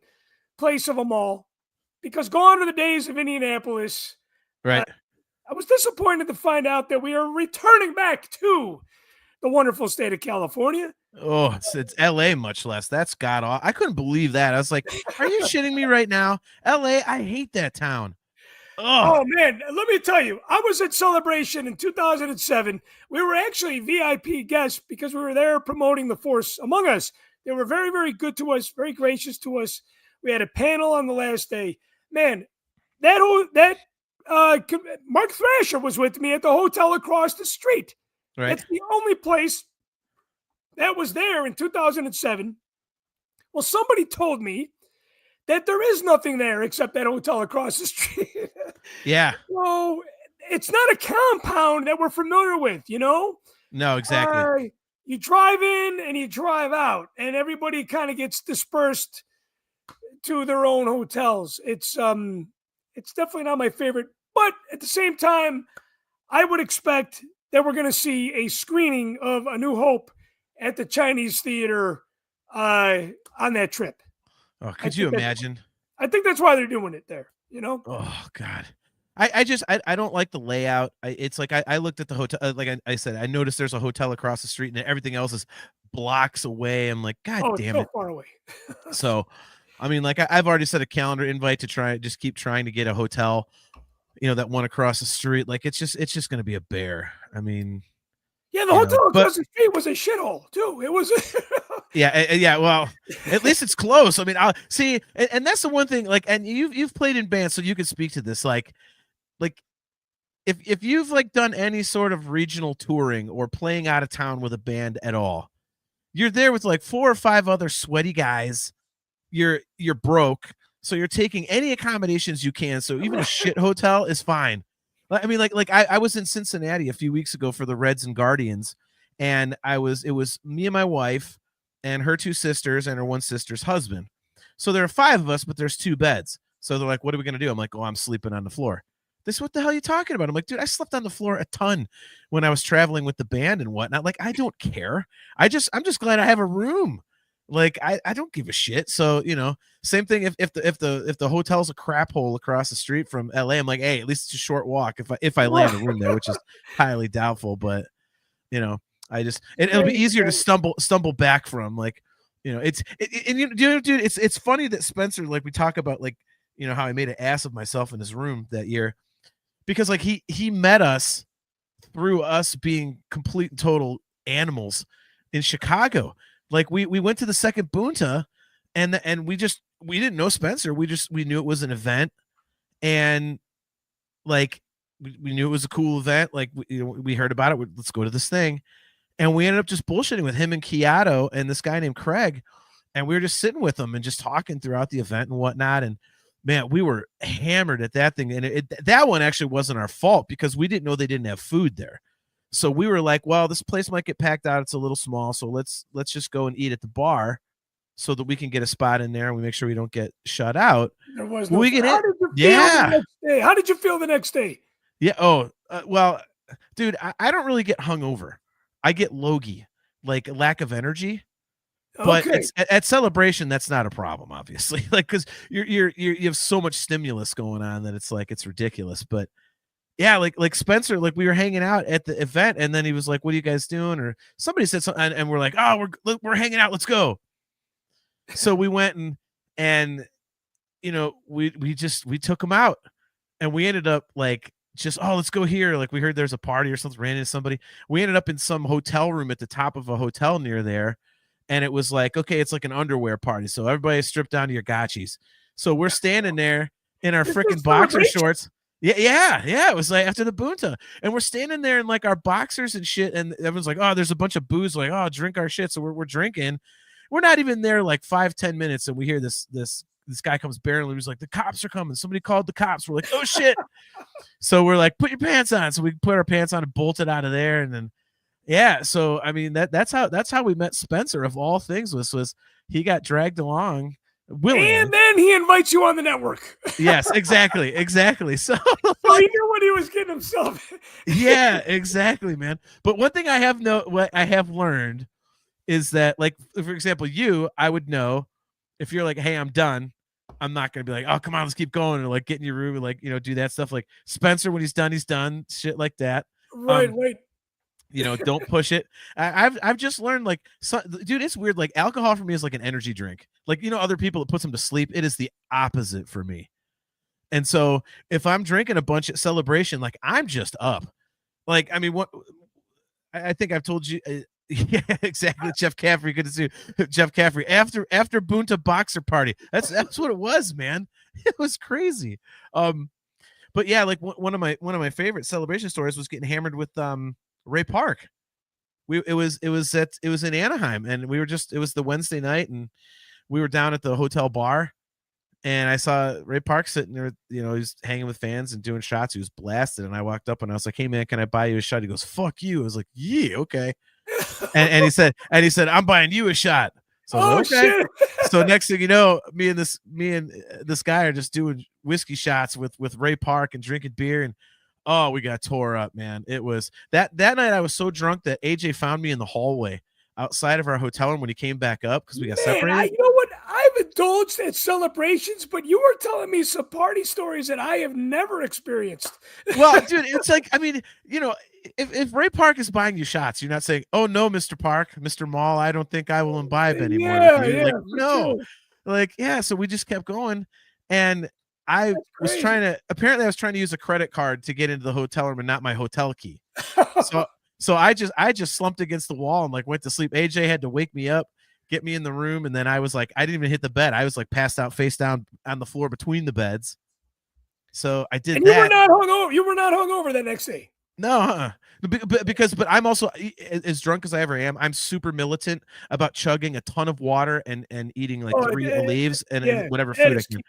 place of them all, because gone are the days of Indianapolis. Right. I was disappointed to find out that we are returning back to the wonderful state of California. Oh, it's LA, much less. That's god awful. I couldn't believe that. I was like, are you shitting me right now? LA, I hate that town. Ugh. Oh, man, let me tell you, I was at Celebration in 2007. We were actually VIP guests because we were there promoting The Force Among Us. They were very, very good to us, very gracious to us. We had a panel on the last day. Man, Mark Thrasher was with me at the hotel across the street. Right. It's the only place that was there in 2007. Well, somebody told me that there is nothing there except that hotel across the street. Yeah. So it's not a compound that we're familiar with, No, exactly. You drive in and you drive out, and everybody kind of gets dispersed to their own hotels. It's definitely not my favorite, but at the same time, I would expect that we're going to see a screening of A New Hope at the Chinese Theater on that trip. Oh, could you imagine? I think that's why they're doing it there, Oh, God. I don't like the layout. It's like I looked at the hotel, like I said, I noticed there's a hotel across the street and everything else is blocks away. I'm like, God damn it. So far away. So, I mean, like I've already set a calendar invite to keep trying to get a hotel, that one across the street. Like it's just going to be a bear. I mean, yeah, the hotel across the street was a shithole too. It was. Yeah. Well, at least it's close. I mean, I'll see, and that's the one thing. Like, and you've played in bands, so you can speak to this. Like if you've like done any sort of regional touring or playing out of town with a band at all, you're there with like 4 or 5 other sweaty guys. You're broke, so you're taking any accommodations you can. So even a shit hotel is fine. I mean, like I was in Cincinnati a few weeks ago for the Reds and Guardians, and it was me and my wife and her 2 sisters and her 1 sister's husband. So there are 5 of us, but there's 2 beds. So they're like, what are we going to do? I'm like, oh, I'm sleeping on the floor. What the hell are you talking about? I'm like, dude, I slept on the floor a ton when I was traveling with the band and whatnot. Like, I don't care. I'm just glad I have a room. Like I don't give a shit. So, same thing if the hotel's a crap hole across the street from LA, I'm like, hey, at least it's a short walk if I land a room there, which is highly doubtful, but it'll be easier to stumble back from, like, dude, it's funny that Spencer, like, we talk about, like, how I made an ass of myself in his room that year, because like he met us through us being complete and total animals in Chicago. Like we went to the second Bunta, and we didn't know Spencer. We knew it was an event, and like we knew it was a cool event. Like we heard about it. Let's go to this thing, and we ended up just bullshitting with him and Kiato and this guy named Craig, and we were just sitting with them and just talking throughout the event and whatnot. And man, we were hammered at that thing, and that one actually wasn't our fault because we didn't know they didn't have food there. So we were like, well, this place might get packed out. It's a little small, so let's just go and eat at the bar so that we can get a spot in there and we make sure we don't get shut out. There was no. How did you feel the next day? Yeah. Oh, well, dude, I don't really get hungover. I get logy, like lack of energy. But at Celebration, that's not a problem, obviously. Like, because you have so much stimulus going on that it's like it's ridiculous. But yeah, like Spencer, like we were hanging out at the event, and then he was like, "What are you guys doing?" Or somebody said something, and we're like, "Oh, we're hanging out. Let's go." So we went and we took him out, and we ended up like let's go here. Like we heard there's a party or something, ran into somebody. We ended up in some hotel room at the top of a hotel near there. And it was like, okay, it's like an underwear party. So everybody stripped down to your gachis. So we're standing there in our freaking boxer shorts. Yeah. It was like after the Bunta. And we're standing there in like our boxers and shit. And everyone's like, oh, there's a bunch of booze. Like, oh, drink our shit. So we're drinking. We're not even there like 5-10 minutes. And we hear this guy comes barreling. He's like, the cops are coming. Somebody called the cops. We're like, oh shit. So we're like, put your pants on. So we put our pants on and bolted out of there. And then, yeah, so I mean that's how we met Spencer, of all things. Was he got dragged along willingly, and then he invites you on the network. Yes, exactly. So he knew what he was getting himself. Yeah, exactly, man. But one thing what I have learned is that, like, for example, I would know if you're like, hey, I'm done. I'm not gonna be like, oh, come on, let's keep going, or like get in your room and like do that stuff. Like Spencer, when he's done, shit like that. Right. Don't push it. I've just learned, like, dude, it's weird. Like alcohol for me is like an energy drink. Like, other people, it puts them to sleep. It is the opposite for me. And so if I'm drinking a bunch at Celebration, like I'm just up. Like, I mean, what I think I've told you. Yeah, exactly. Jeff Caffrey, good to see you. Jeff Caffrey after Bunta boxer party. That's what it was, man. It was crazy. But yeah, like one of my favorite Celebration stories was getting hammered with Ray Park. It was in Anaheim, and it was the Wednesday night, and we were down at the hotel bar, and I saw Ray Park sitting there, he's hanging with fans and doing shots. He was blasted, and I walked up and I was like, hey man, can I buy you a shot? He goes, fuck you. I was like, yeah, okay. and he said, I'm buying you a shot. So I was like, okay. Shit. So next thing you know, me and this guy are just doing whiskey shots with Ray Park and drinking beer, and oh, we got tore up, man. It was that night I was so drunk that AJ found me in the hallway outside of our hotel room when he came back up because we got separated. You know what? I've indulged at Celebrations, but you were telling me some party stories that I have never experienced. Well, dude, it's like, I mean, if Ray Park is buying you shots, you're not saying, oh no, Mr. Park, Mr. Mall, I don't think I will imbibe anymore. Yeah, like, no. Sure. Like, yeah, so we just kept going, and I was trying to use a credit card to get into the hotel room and not my hotel key. So I just slumped against the wall and like went to sleep. AJ had to wake me up, get me in the room, and then I was like, I didn't even hit the bed. I was like passed out face down on the floor between the beds. So I did that. You were not hungover that next day. No, but I'm also, as drunk as I ever am, I'm super militant about chugging a ton of water and eating like 3 leaves and whatever food I can.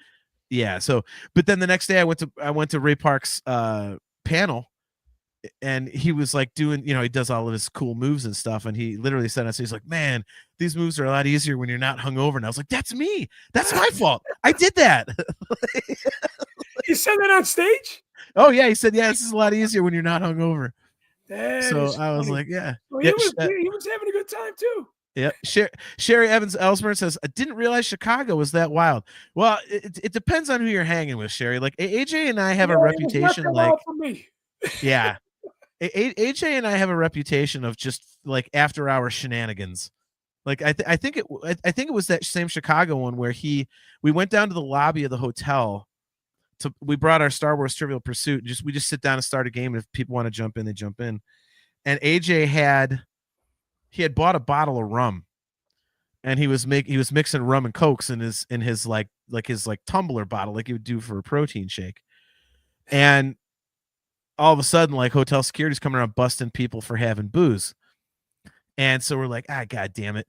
Yeah. So, but then the next day I went to Ray Park's panel, and he was like doing, he does all of his cool moves and stuff. And he literally said, he's like, man, these moves are a lot easier when you're not hungover. And I was like, that's me. That's my fault. I did that. You said that on stage? Oh yeah. He said, yeah, this is a lot easier when you're not hungover. That so I was like, yeah. Well, he was having a good time too. Yeah. Sherry Evans Ellsworth says, I didn't realize Chicago was that wild. Well, it depends on who you're hanging with, Sherry. Like AJ and I have a reputation, like, for me. yeah. AJ and I have a reputation of just like after hour shenanigans. Like I think it was that same Chicago one where we went down to the lobby of the hotel we brought our Star Wars Trivial Pursuit. We just sit down and start a game, and if people want to jump in, they jump in. And AJ had bought a bottle of rum, and he was mixing rum and cokes in his tumbler bottle, like he would do for a protein shake. And all of a sudden, like, hotel security's coming around busting people for having booze. And so we're like, God damn it.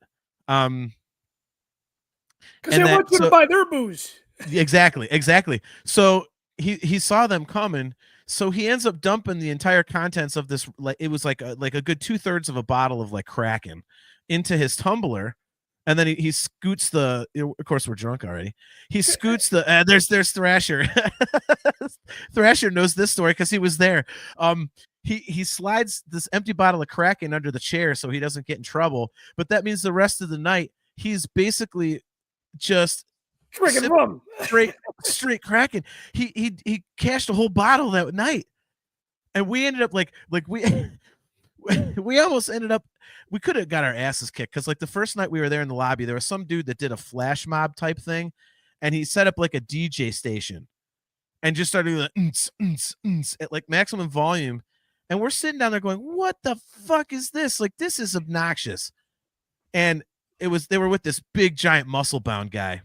Because they want you to buy their booze. Exactly. So he saw them coming. So he ends up dumping the entire contents of this, like, it was like a good 2/3 of a bottle of like Kraken into his tumbler. And then he scoots of course we're drunk already. He scoots there's Thrasher. Thrasher knows this story because he was there. He slides this empty bottle of Kraken under the chair so he doesn't get in trouble. But that means the rest of the night he's basically just drinking rum, straight Kraken. He cashed a whole bottle that night, and we ended up we almost ended up. We could have got our asses kicked because, like, the first night we were there in the lobby, there was some dude that did a flash mob type thing, and he set up like a DJ station and just started doing at like maximum volume. And we're sitting down there going, "What the fuck is this? Like, this is obnoxious." And they were with this big giant muscle bound guy.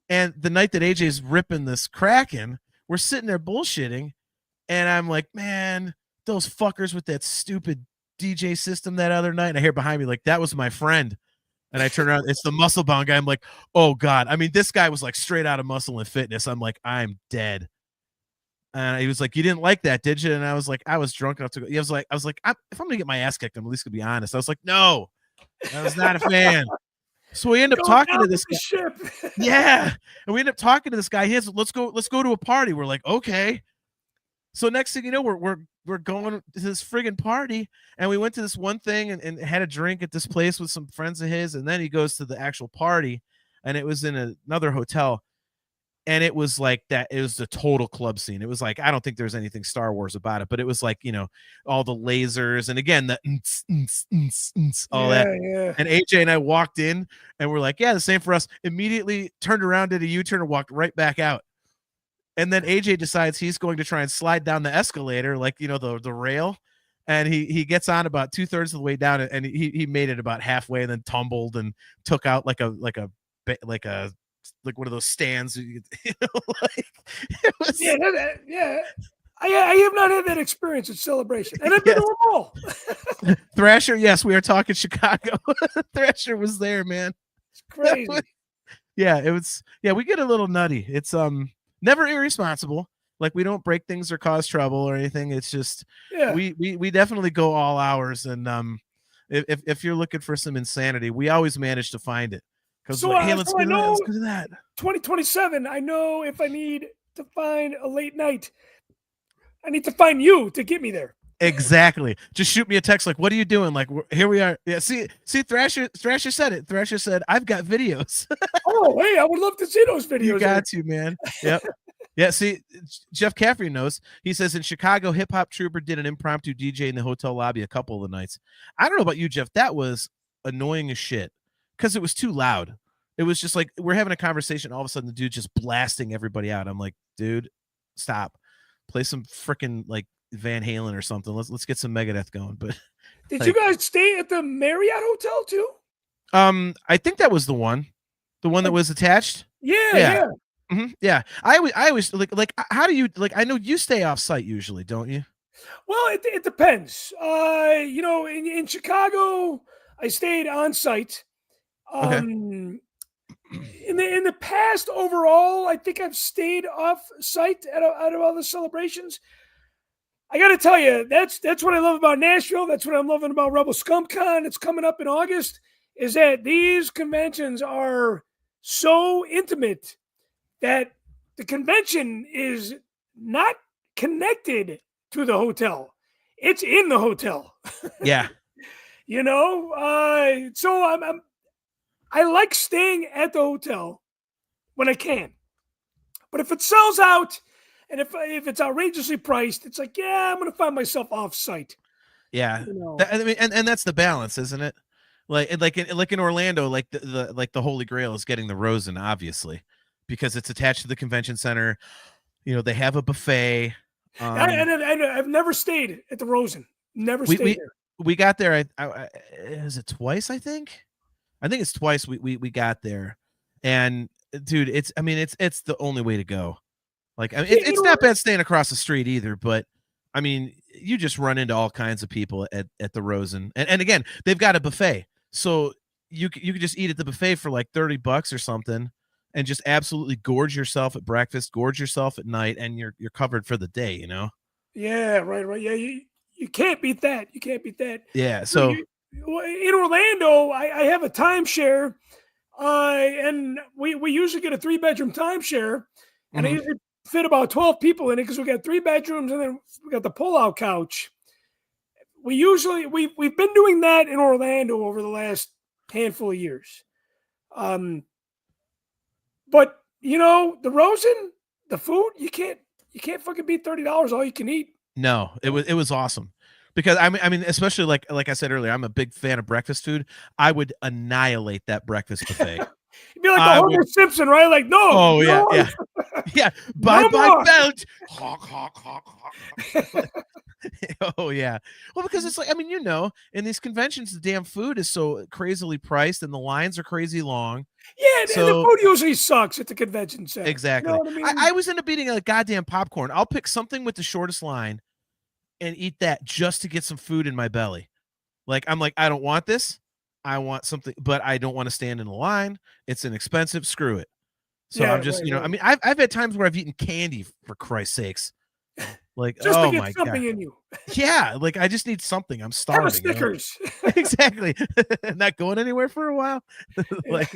And the night that AJ's ripping this Kraken, we're sitting there bullshitting, and I'm like, "Man, those fuckers with that stupid DJ system that other night." And I hear behind me, like, that was my friend. And I turn around, it's the muscle bound guy. I'm like, oh God. I mean, this guy was like straight out of Muscle and Fitness. I'm like, I'm dead. And he was like, you didn't like that, did you? And I was like, I was drunk enough to go. I was like, if I'm gonna get my ass kicked, I'm at least gonna be honest. I was like, no, I was not a fan. So we end up talking to this guy. Yeah. And we end up talking to this guy. He has, let's go to a party. We're like, okay. So next thing you know, we're going to this friggin' party, and we went to this one thing and had a drink at this place with some friends of his, and then he goes to the actual party, and it was in another hotel, and it was like that. It was the total club scene. It was like, I don't think there's anything Star Wars about it, but it was like, all the lasers, and again, the all that. Yeah. And AJ and I walked in, and we're like, yeah, the same for us. Immediately turned around, did a U-turn, and walked right back out. And then AJ decides he's going to try and slide down the escalator, like, the rail. And he gets on about 2/3 of the way down, and he made it about halfway, and then tumbled and took out like one of those stands. It was, yeah. I have not had that experience at Celebration, and I've been to them all. Thrasher, yes, we are talking Chicago. Thrasher was there, man. It's crazy. It was. Yeah, we get a little nutty. It's never irresponsible. Like, we don't break things or cause trouble or anything. It's just we definitely go all hours. And if you're looking for some insanity, we always manage to find it. Because hey, let's go to that. 2027. I know if I need to find a late night, I need to find you to get me there. Exactly. Just shoot me a text like, what are you doing? Like, here we are. Yeah, see Thrasher said it. Thrasher said, I've got videos. Oh, hey, I would love to see those videos. You got to, man. Yep. Yeah, see, Jeff Caffrey knows. He says in Chicago, Hip Hop Trooper did an impromptu DJ in the hotel lobby a couple of the nights. I don't know about you, Jeff. That was annoying as shit because it was too loud. It was just like, we're having a conversation. All of a sudden, the dude just blasting everybody out. I'm like, dude, stop. Play some freaking like Van Halen or something. Let's get some Megadeth going. But did you guys stay at the Marriott Hotel too? I think that was the one that was attached. Yeah. Mm-hmm. Yeah. I always like how do you, like, I know you stay off site usually, don't you? Well, it depends. In Chicago, I stayed on site. Okay. In the past, overall, I think I've stayed off site out of all the celebrations. I got to tell you, that's what I love about Nashville. That's what I'm loving about Rebel Scum Con. It's coming up in August. Is that these conventions are so intimate that the convention is not connected to the hotel. It's in the hotel. Yeah. You know, so I like staying at the hotel when I can. But if it sells out and if it's outrageously priced, it's like, yeah, I'm going to find myself off site. Yeah. You know? I mean, and that's the balance, isn't it? Like in Orlando, like the Holy Grail is getting the Rosen, obviously, because it's attached to the convention center. You know, they have a buffet. I've never stayed at the Rosen. Never stayed there. We got there. Is it twice? I think it's twice. We got there, and dude, it's the only way to go. Like, I mean, it's not bad staying across the street either, but I mean, you just run into all kinds of people at the Rosen, and again, they've got a buffet, so you could just eat at the buffet for like $30 or something, and just absolutely gorge yourself at breakfast, gorge yourself at night, and you're covered for the day. You know? Yeah, right. Yeah, you can't beat that. You can't beat that. Yeah. So in Orlando, I have a timeshare, and we usually get a 3-bedroom timeshare, and I usually fit about 12 people in it because we got 3 bedrooms and then we got the pull-out couch. We've been doing that in Orlando over the last handful of years. But you know, the Rosen, the food, you can't fucking beat $30 all you can eat. No, it was awesome. Because I mean, especially like I said earlier, I'm a big fan of breakfast food. I would annihilate that breakfast buffet. You'd be like the Homer Simpson, right? Like, no. Oh yeah. Yeah. Bye bye belt. Honk, honk, honk, honk. Oh yeah. Well, because it's like, I mean, you know, in these conventions, the damn food is so crazily priced and the lines are crazy long. Yeah, and the food usually sucks at the convention center. Exactly. You know what I mean? I was into eating a goddamn popcorn. I'll pick something with the shortest line and eat that just to get some food in my belly. Like, I'm like, I don't want this. I want something, but I don't want to stand in a line. It's inexpensive. Screw it. So yeah, I'm just, right, you know, right. I mean, I've had times where I've eaten candy, for Christ's sakes. Like, just oh to get my something God. in you. Yeah, like I just need something. I'm starving. Have a Snickers. You know? Exactly. Not going anywhere for a while. Like,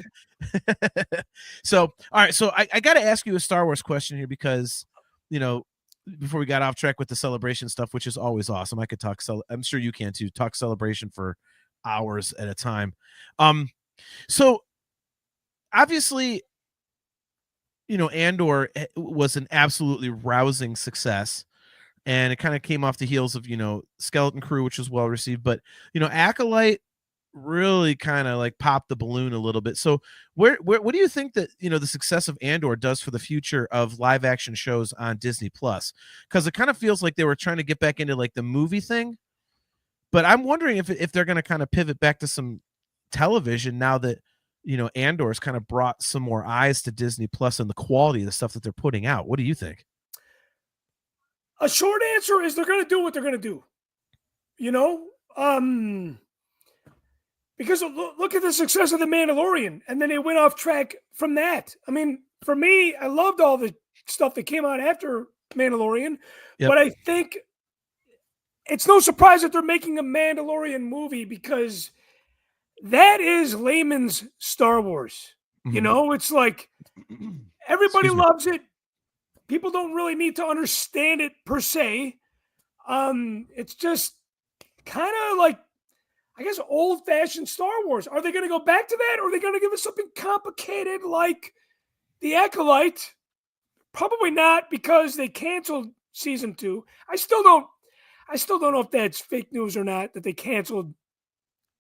so all right. So I got to ask you a Star Wars question here because, you know, before we got off track with the celebration stuff, which is always awesome. I could talk. I'm sure you can too. Talk celebration for hours at a time. So obviously, you know, Andor was an absolutely rousing success, and it kind of came off the heels of, you know, Skeleton Crew, which was well received, but, you know, Acolyte really kind of like popped the balloon a little bit. So where what do you think that, you know, the success of Andor does for the future of live action shows on Disney Plus? Because it kind of feels like they were trying to get back into like the movie thing, but I'm wondering if they're going to kind of pivot back to some television now that, you know, Andor's kind of brought some more eyes to Disney Plus and the quality of the stuff that they're putting out. What do you think? A short answer is they're going to do what they're going to do. You know, because look at the success of The Mandalorian, and then they went off track from that. I mean, for me, I loved all the stuff that came out after Mandalorian, but I think it's no surprise that they're making a Mandalorian movie because that is layman's Star Wars. Mm-hmm. You know, it's like everybody loves it. People don't really need to understand it per se. It's just kind of like, I guess, old-fashioned Star Wars. Are they going to go back to that, or are they going to give us something complicated like The Acolyte? Probably not, because they canceled season 2. I still don't know if that's fake news or not, that they canceled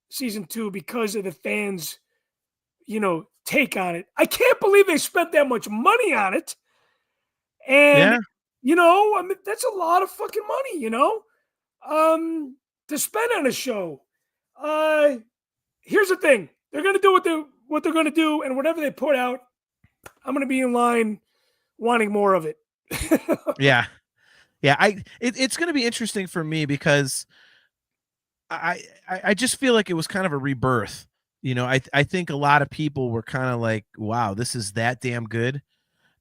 season 2 because of the fans, you know, take on it. I can't believe they spent that much money on it. And, you know, I mean, that's a lot of fucking money, you know, to spend on a show. Here's the thing. They're going to do what they're going to do, and whatever they put out, I'm going to be in line wanting more of it. Yeah. It's going to be interesting for me because I just feel like it was kind of a rebirth. You know, I think a lot of people were kind of like, wow, this is that damn good.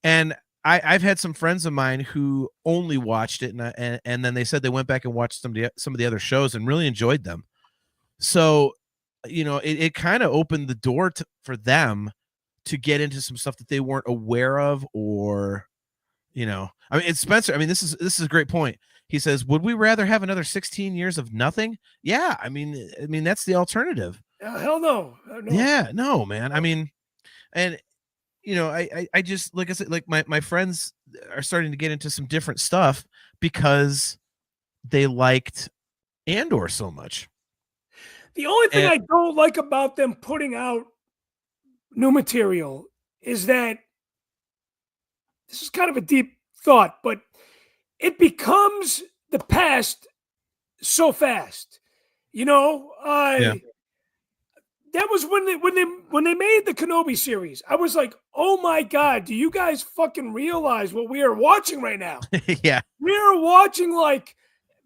And I've had some friends of mine who only watched it, and then they said they went back and watched some of the other shows and really enjoyed them. So, you know, it kind of opened the door for them to get into some stuff that they weren't aware of, or, you know, I mean, it's Spencer. I mean, this is a great point. He says, would we rather have another 16 years of nothing? Yeah. I mean, that's the alternative. Hell no. No. Yeah, no, man. I mean, and I just, like I said, like my friends are starting to get into some different stuff because they liked Andor so much. The only thing And- I don't like about them putting out new material is that this is kind of a deep thought, but it becomes the past so fast. Yeah. That was when they made the Kenobi series. I was like, oh my God, do you guys fucking realize what we are watching right now? Yeah. We are watching like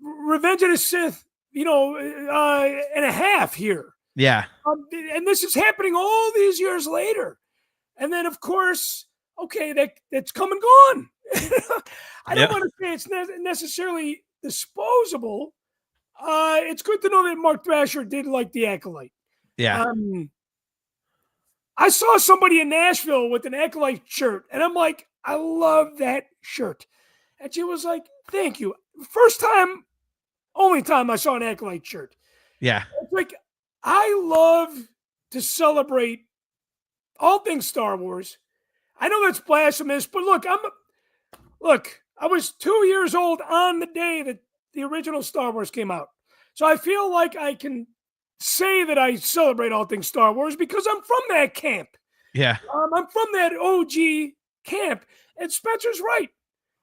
Revenge of the Sith, and a half here. Yeah. And this is happening all these years later. And then, of course, okay, that's come and gone. I don't want to say it's necessarily disposable. It's good to know that Mark Thrasher did like The Acolyte. Yeah. I saw somebody in Nashville with an Acolyte shirt, and I'm like, I love that shirt. And she was like, thank you. First time, only time I saw an Acolyte shirt. Yeah. It's like, I love to celebrate all things Star Wars. I know that's blasphemous, but look, I was 2 years old on the day that the original Star Wars came out. So I feel like I can say that I celebrate all things Star Wars because I'm from that camp. Yeah. I'm from that OG camp. And Spencer's right.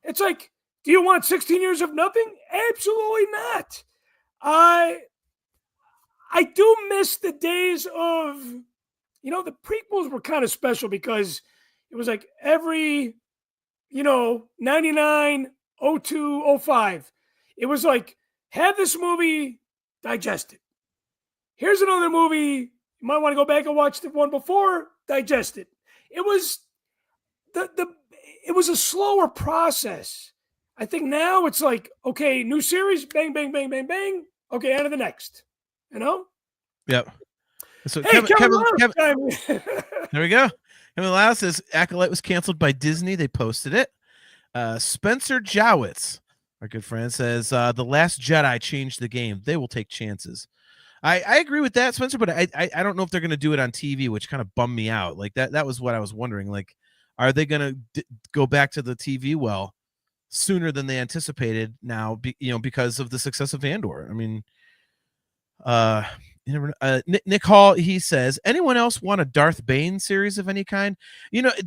It's like, do you want 16 years of nothing? Absolutely not. I do miss the days of, the prequels were kind of special because it was like every, 99, 02, 05. It was like, have this movie, digest it. Here's another movie. You might want to go back and watch the one before, digest it. It was it was a slower process. I think now it's like, okay, new series, bang, bang, bang, bang, bang. Okay, on to the next. Yep. So hey, Kevin, there we go. Kevin Lau says Acolyte was canceled by Disney. They posted it. Spencer Jowitz, our good friend, says The Last Jedi changed the game. They will take chances. I agree with that, Spencer, but I don't know if they're going to do it on TV, which kind of bummed me out. Like that was what I was wondering. Like, are they going to go back to the TV well sooner than they anticipated now, because of the success of Andor? I mean, Nick Hall, he says, anyone else want a Darth Bane series of any kind?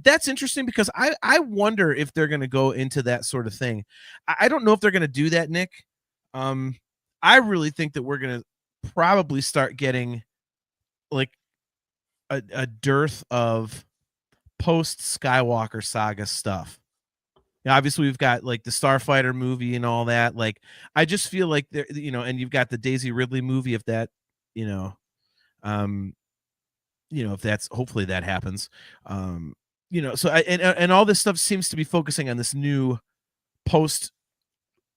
That's interesting because I wonder if they're going to go into that sort of thing. I don't know if they're going to do that, Nick. I really think that we're going to probably start getting like a dearth of post Skywalker saga stuff. Now, obviously we've got like the Starfighter movie and all that. Like, I just feel like there, and you've got the Daisy Ridley movie. If that, if that's, hopefully that happens. So and all this stuff seems to be focusing on this new post,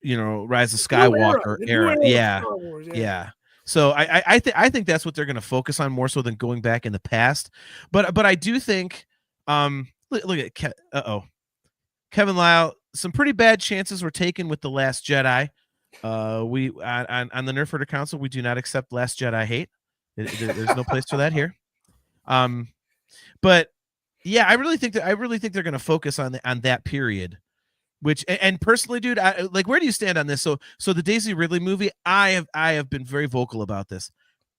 Rise of Skywalker era. Yeah. Wars, yeah. So I think that's what they're going to focus on more so than going back in the past. But I do think, look at Kevin Lau, some pretty bad chances were taken with The Last Jedi. We on the Nerf Herder Council, we do not accept Last Jedi hate. There's no place for that here. But yeah, I really think they're going to focus on that period. Which, and personally, dude, where do you stand on this? So the Daisy Ridley movie, I have been very vocal about this.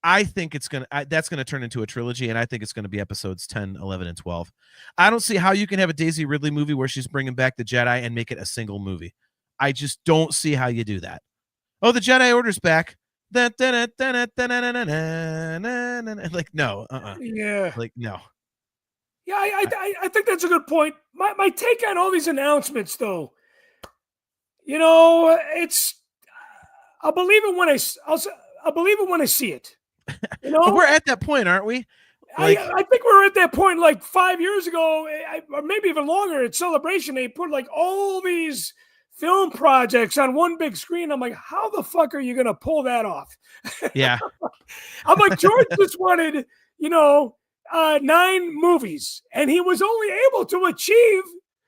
I think that's going to turn into a trilogy, and I think it's going to be episodes 10, 11, and 12. I don't see how you can have a Daisy Ridley movie where she's bringing back the Jedi and make it a single movie. I just don't see how you do that. Oh, the Jedi Order's back. Like, no. Yeah. Like, no. Yeah, I think that's a good point. My take on all these announcements, though, it's I'll believe it when I see it. But we're at that point, aren't we? Like, I think we were at that point like 5 years ago, or maybe even longer. At Celebration, they put like all these film projects on one big screen. I'm like, how the fuck are you going to pull that off? Yeah. I'm like, George just wanted, 9 movies, and he was only able to achieve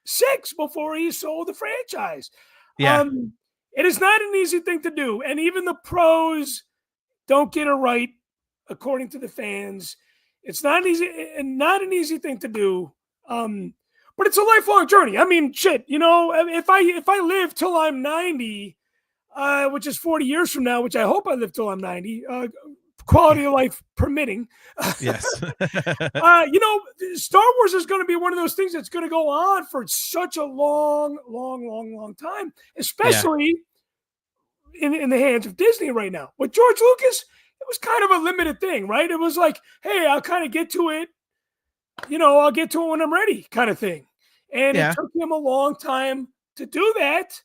6 before he sold the franchise. Yeah. It is not an easy thing to do, and even the pros don't get it right, according to the fans. It's not an easy thing to do. But it's a lifelong journey. I mean, shit, if I live till I'm 90, which is 40 years from now, which I hope I live till I'm 90, quality of life permitting. Yes. Star Wars is going to be one of those things that's going to go on for such a long time, especially in the hands of Disney right now. With George Lucas, it was kind of a limited thing, right? It was like, hey, I'll kind of get to it. I'll get to it when I'm ready, kind of thing. And it took him a long time to do that.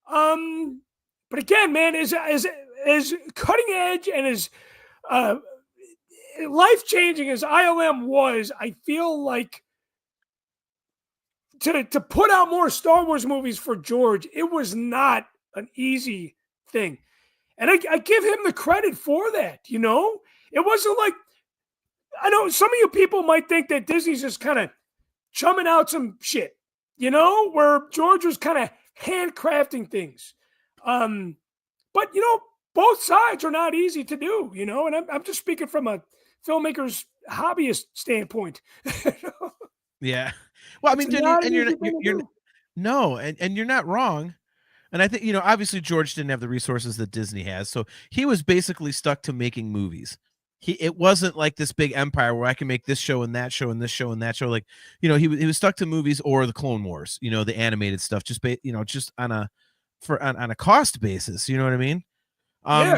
But again, man, as cutting edge and as life changing as ILM was, I feel like to put out more Star Wars movies for George, it was not an easy thing. And I give him the credit for that. It wasn't like, I know some of you people might think that Disney's just kind of chumming out some shit, where George was kind of handcrafting things. But both sides are not easy to do, and I'm just speaking from a filmmaker's hobbyist standpoint. Yeah. Well, I mean, you're not wrong. And I think, obviously George didn't have the resources that Disney has. So he was basically stuck to making movies. It wasn't like this big empire where I can make this show and that show and this show and that show. Like, he was stuck to movies or the Clone Wars, the animated stuff, just on a cost basis. You know what I mean? Yeah.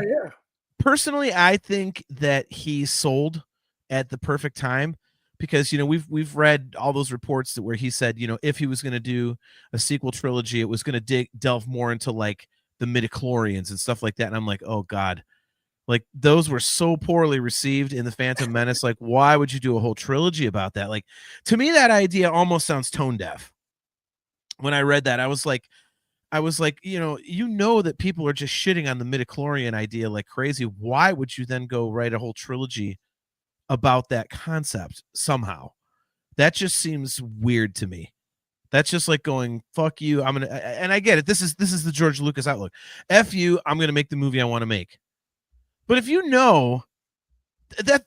Personally, I think that he sold at the perfect time because, we've read all those reports where he said, if he was going to do a sequel trilogy, it was going to delve more into like the midichlorians and stuff like that. And I'm like, oh God, like those were so poorly received in the Phantom Menace. Like, why would you do a whole trilogy about that? Like, to me, that idea almost sounds tone deaf. When I read that, I was like, that people are just shitting on the midichlorian idea like crazy. Why would you then go write a whole trilogy about that concept somehow? That just seems weird to me. That's just like going, fuck you. And I get it. This is the George Lucas outlook. F you. I'm going to make the movie I want to make. But if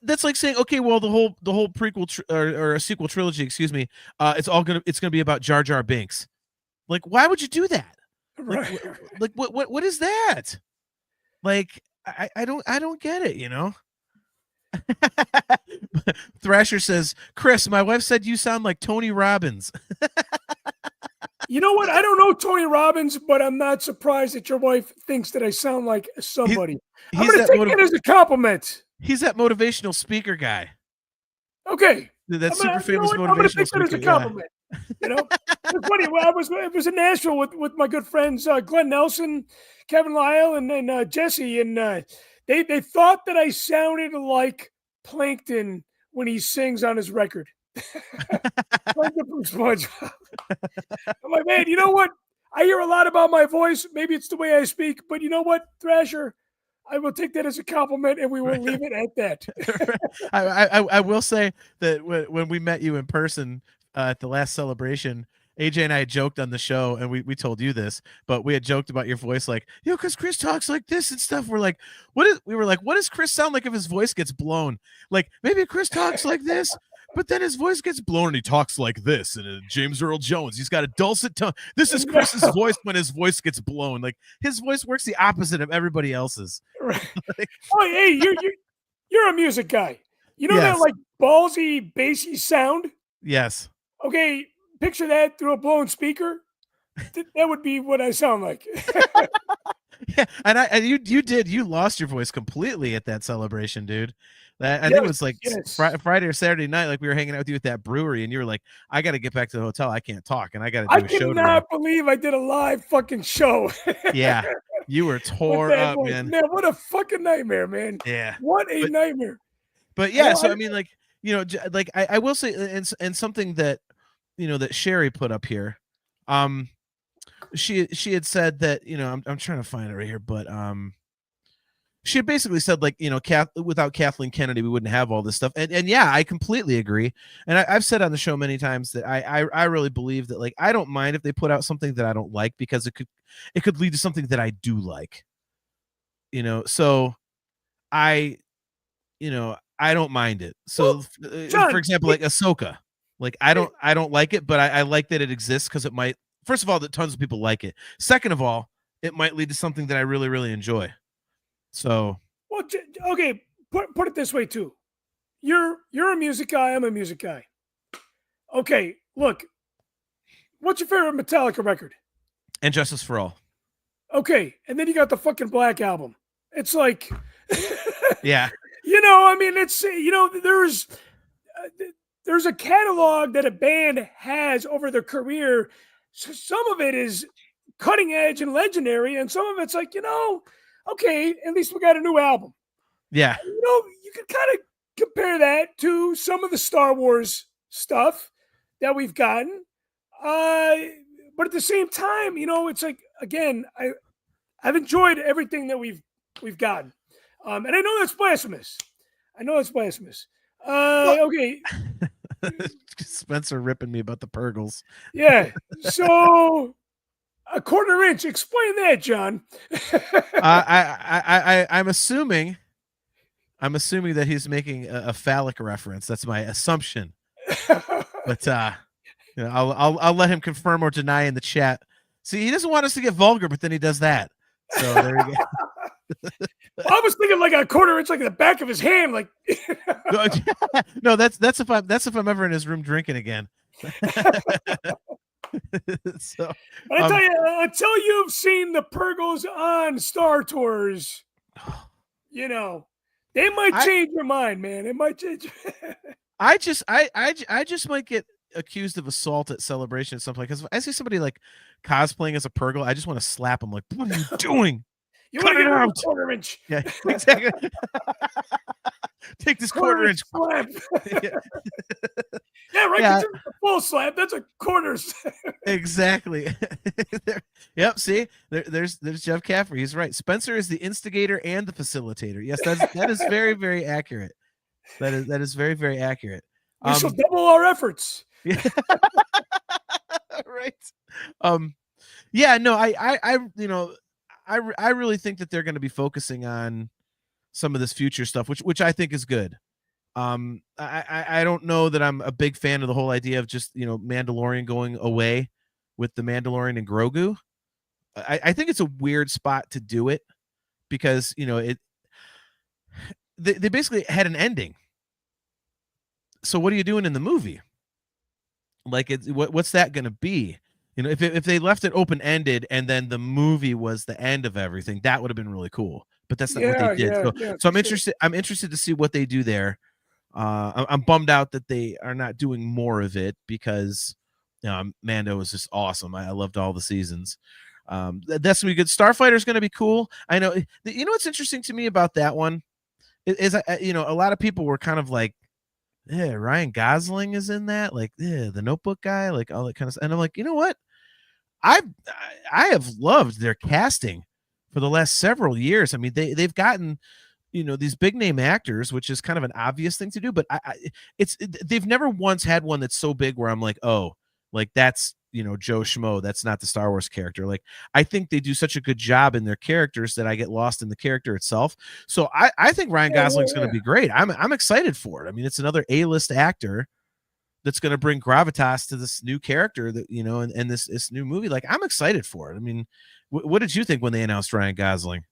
that's like saying, okay, well, the whole prequel or a sequel trilogy, excuse me, it's going to be about Jar Jar Binks. Like, why would you do that? Right. Like what is that? Like, I don't get it, Thrasher says, Chris, my wife said you sound like Tony Robbins. You know what? I don't know Tony Robbins, but I'm not surprised that your wife thinks that I sound like somebody. I'm going to take it as a compliment. He's that motivational speaker guy. Okay. That super famous motivational I'm going to take speaker. that as a compliment. It's funny. It was in Nashville with my good friends Glenn Nelson, Kevin Lyle, and Jesse, and they thought that I sounded like Plankton when he sings on his record. Plankton from SpongeBob. I'm like, man, you know what? I hear a lot about my voice. Maybe it's the way I speak, but you know what, Thrasher? I will take that as a compliment, and we will leave it at that. I will say that when we met you in person at the last celebration, AJ and I joked on the show, and we told you this, but we had joked about your voice, like, because Chris talks like this and stuff. What does Chris sound like if his voice gets blown? Like, maybe Chris talks like this, but then his voice gets blown and he talks like this. And James Earl Jones, he's got a dulcet tone. This is Chris's voice when his voice gets blown. Like, his voice works the opposite of everybody else's. Right. Oh, hey, you're a music guy. You know that like ballsy, bassy sound? Yes. Okay, picture that through a blown speaker. That would be what I sound like. Yeah, and you lost your voice completely at that celebration, dude. I think it was like Friday or Saturday night, like we were hanging out with you at that brewery, and you were like, I got to get back to the hotel. I can't talk, and I got to do a show. I cannot believe I did a live fucking show. Yeah, you were tore up, man. Man, what a fucking nightmare, man. Yeah. What a nightmare. But yeah, so I mean, like, like I will say, and something that, that Sherry put up here, she had said that, I'm trying to find it right here, but she had basically said, like, without Kathleen Kennedy, we wouldn't have all this stuff. And yeah, I completely agree. And I've said on the show many times that I really believe that, like, I don't mind if they put out something that I don't like, because it could lead to something that I do like. So I don't mind it. So, John, for example, like Ahsoka, like I don't like it, but I like that it exists, because it might. First of all, that tons of people like it. Second of all, it might lead to something that I really, really enjoy. So, well, okay, put it this way too. You're a music guy. I'm a music guy. Okay, look, what's your favorite Metallica record? And Justice for All. Okay, and then you got the fucking Black Album. It's like, Yeah. I mean, it's there's a catalog that a band has over their career. So some of it is cutting edge and legendary, and some of it's like, okay, at least we got a new album. Yeah. You can kind of compare that to some of the Star Wars stuff that we've gotten. But at the same time, it's like, again, I've enjoyed everything that we've gotten. And I know that's blasphemous. Okay. Spencer ripping me about the Purgles. Yeah. So a quarter inch. Explain that, John. I'm assuming that he's making a phallic reference. That's my assumption. But I'll let him confirm or deny in the chat. See, he doesn't want us to get vulgar, but then he does that. So there you go. I was thinking like a quarter inch, like the back of his hand, like. No, that's if I'm ever in his room drinking again. So, but I tell you, until you've seen the Purgles on Star Tours, they might change your mind, man. It might change. I just might get accused of assault at Celebration at some point, because if I see somebody like cosplaying as a Purgle, I just want to slap him. Like, what are you doing? You want to get a quarter inch? Yeah, exactly. Take this quarter inch slap. Yeah, right. Yeah. A full slap. That's a quarter slap. Exactly. Yep. See, there's Jeff Caffrey. He's right. Spencer is the instigator and the facilitator. Yes, that is very, very accurate. That is very, very accurate. We shall double our efforts. Yeah. Right. Yeah. No. I really think that they're going to be focusing on some of this future stuff, which I think is good. I don't know that I'm a big fan of the whole idea of just, Mandalorian going away with the Mandalorian and Grogu. I think it's a weird spot to do it, because, they basically had an ending. So what are you doing in the movie? Like, what's that going to be? If they left it open-ended and then the movie was the end of everything, that would have been really cool. But that's not what they did. So I'm interested. I'm interested to see what they do there. I'm bummed out that they are not doing more of it, because Mando is just awesome. I loved all the seasons. That's gonna be good. Starfighter's gonna be cool. I know. What's interesting to me about that one is a lot of people were kind of like, yeah, Ryan Gosling is in that, like, the Notebook guy, like all that kind of stuff. And I'm like, you know what? I have loved their casting for the last several years. I mean, they've gotten, these big name actors, which is kind of an obvious thing to do, but they've never once had one that's so big where I'm like, oh, like that's, Joe Schmo. That's not the Star Wars character. Like, I think they do such a good job in their characters that I get lost in the character itself. So I think Ryan Gosling's going to be great. I'm excited for it. I mean, it's another A-list actor that's going to bring gravitas to this new character that, and this new movie. Like, I'm excited for it. I mean, what did you think when they announced Ryan Gosling?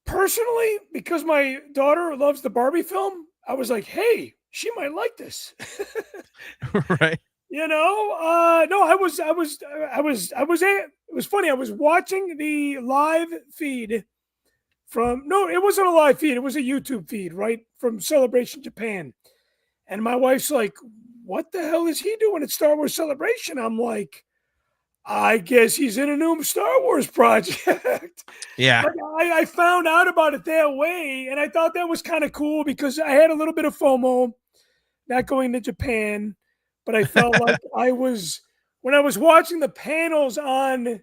Personally, because my daughter loves the Barbie film, I was like, hey, she might like this. Right. No, it was funny. I was watching the live feed it wasn't a live feed. It was a YouTube feed, right? From Celebration Japan. And my wife's like, what the hell is he doing at Star Wars Celebration? I'm like, I guess he's in a new Star Wars project. Yeah. I found out about it that way, and I thought that was kind of cool, because I had a little bit of FOMO not going to Japan, but I felt like when I was watching the panels online,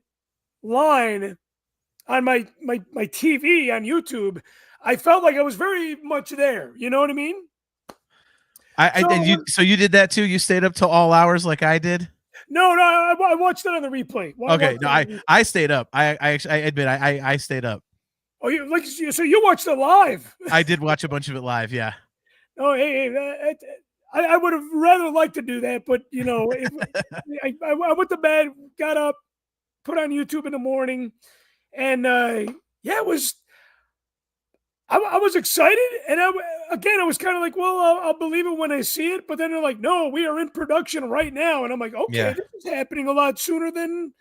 on my TV on YouTube, I felt like I was very much there. You know what I mean? So you did that too? You stayed up till all hours like I did? No, I watched it on the replay. Okay, no, I stayed up. I admit I stayed up. Oh, so you watched it live? I did watch a bunch of it live. Yeah. Oh, hey, I would have rather liked to do that, but you know, I went to bed, got up, put on YouTube in the morning, and yeah, it was. I was excited, and I was kind of like, well, I'll believe it when I see it. But then they're like, no, we are in production right now, and I'm like, okay, this is happening a lot sooner than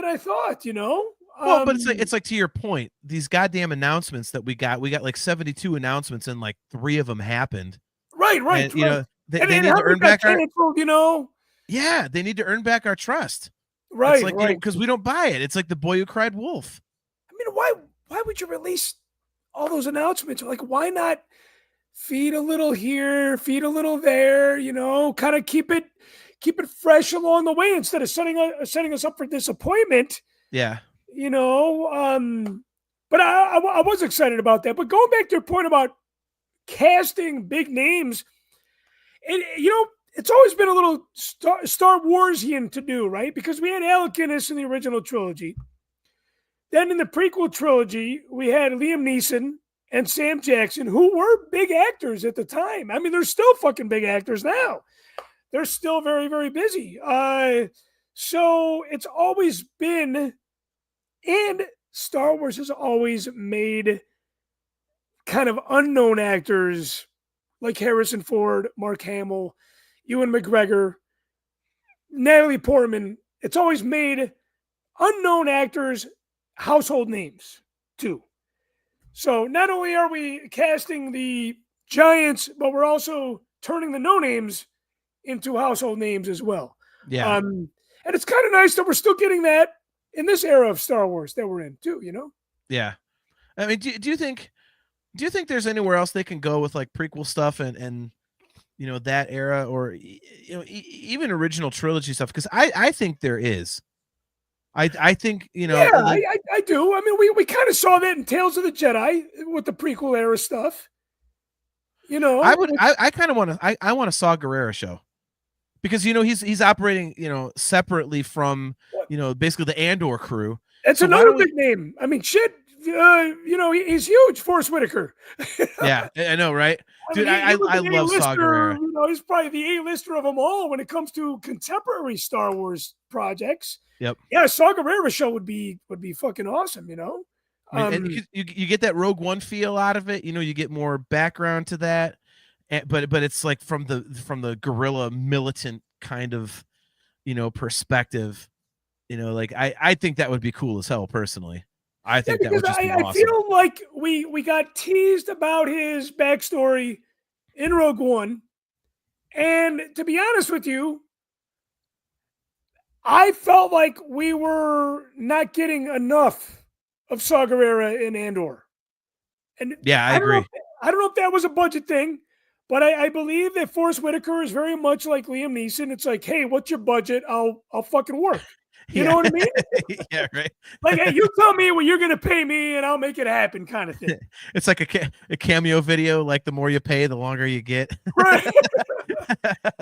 I thought. You know. Well, but it's like to your point, these goddamn announcements that we got like 72 announcements, and like 3 of them happened. Right. And, you know, they need to earn back our. You know. Yeah, they need to earn back our trust. Right. It's like, because we don't buy it. It's like the boy who cried wolf. I mean, why would you release all those announcements? Like, why not feed a little here, feed a little there, you know, kind of keep it fresh along the way instead of setting us up for disappointment. Yeah. You know, but I was excited about that. But going back to your point about casting big names, you know, it's always been a little Star Warsian to do, right? Because we had Alec Guinness in the original trilogy. Then in the prequel trilogy, we had Liam Neeson and Sam Jackson, who were big actors at the time. I mean, they're still fucking big actors now. They're still very, very busy. So it's always been, and Star Wars has always made kind of unknown actors like Harrison Ford, Mark Hamill, Ewan McGregor, Natalie Portman. It's always made unknown actors household names too. So not only are we casting the giants, but we're also turning the no names into household names as well. Yeah. And it's kind of nice that we're still getting that in this era of Star Wars that we're in too, you know? Yeah. I mean, do you think there's anywhere else they can go with like prequel stuff and you know, that era, or you know, even original trilogy stuff? Because I think there is. I think, you know. Yeah, like, I do. I mean, we kind of saw that in Tales of the Jedi with the prequel era stuff. You know, I kind of want to. I want a Saw Gerrera show, because you know he's operating, you know, separately from, you know, basically the Andor crew. It's another big name. I mean, shit. You know, he's huge, Forrest Whitaker. Yeah, I know, right? Dude, I love Saw Gerrera. You know, he's probably the A-lister of them all when it comes to contemporary Star Wars projects. Yep. Yeah, Saw Gerrera show would be fucking awesome, you know? I mean, and you get that Rogue One feel out of it. You know, you get more background to that. But it's like from the guerrilla militant kind of, you know, perspective. You know, like I think that would be cool as hell personally. I think that would just be awesome. I feel like we got teased about his backstory in Rogue One. And to be honest with you, I felt like we were not getting enough of Saw Gerrera in Andor. And yeah, I agree. I don't know if that was a budget thing, but I believe that Forrest Whitaker is very much like Liam Neeson. It's like, hey, what's your budget? I'll fucking work. You know what I mean? Yeah, right. Like, hey, you tell me what you're going to pay me and I'll make it happen kind of thing. It's like a cameo video, like the more you pay, the longer you get. Right.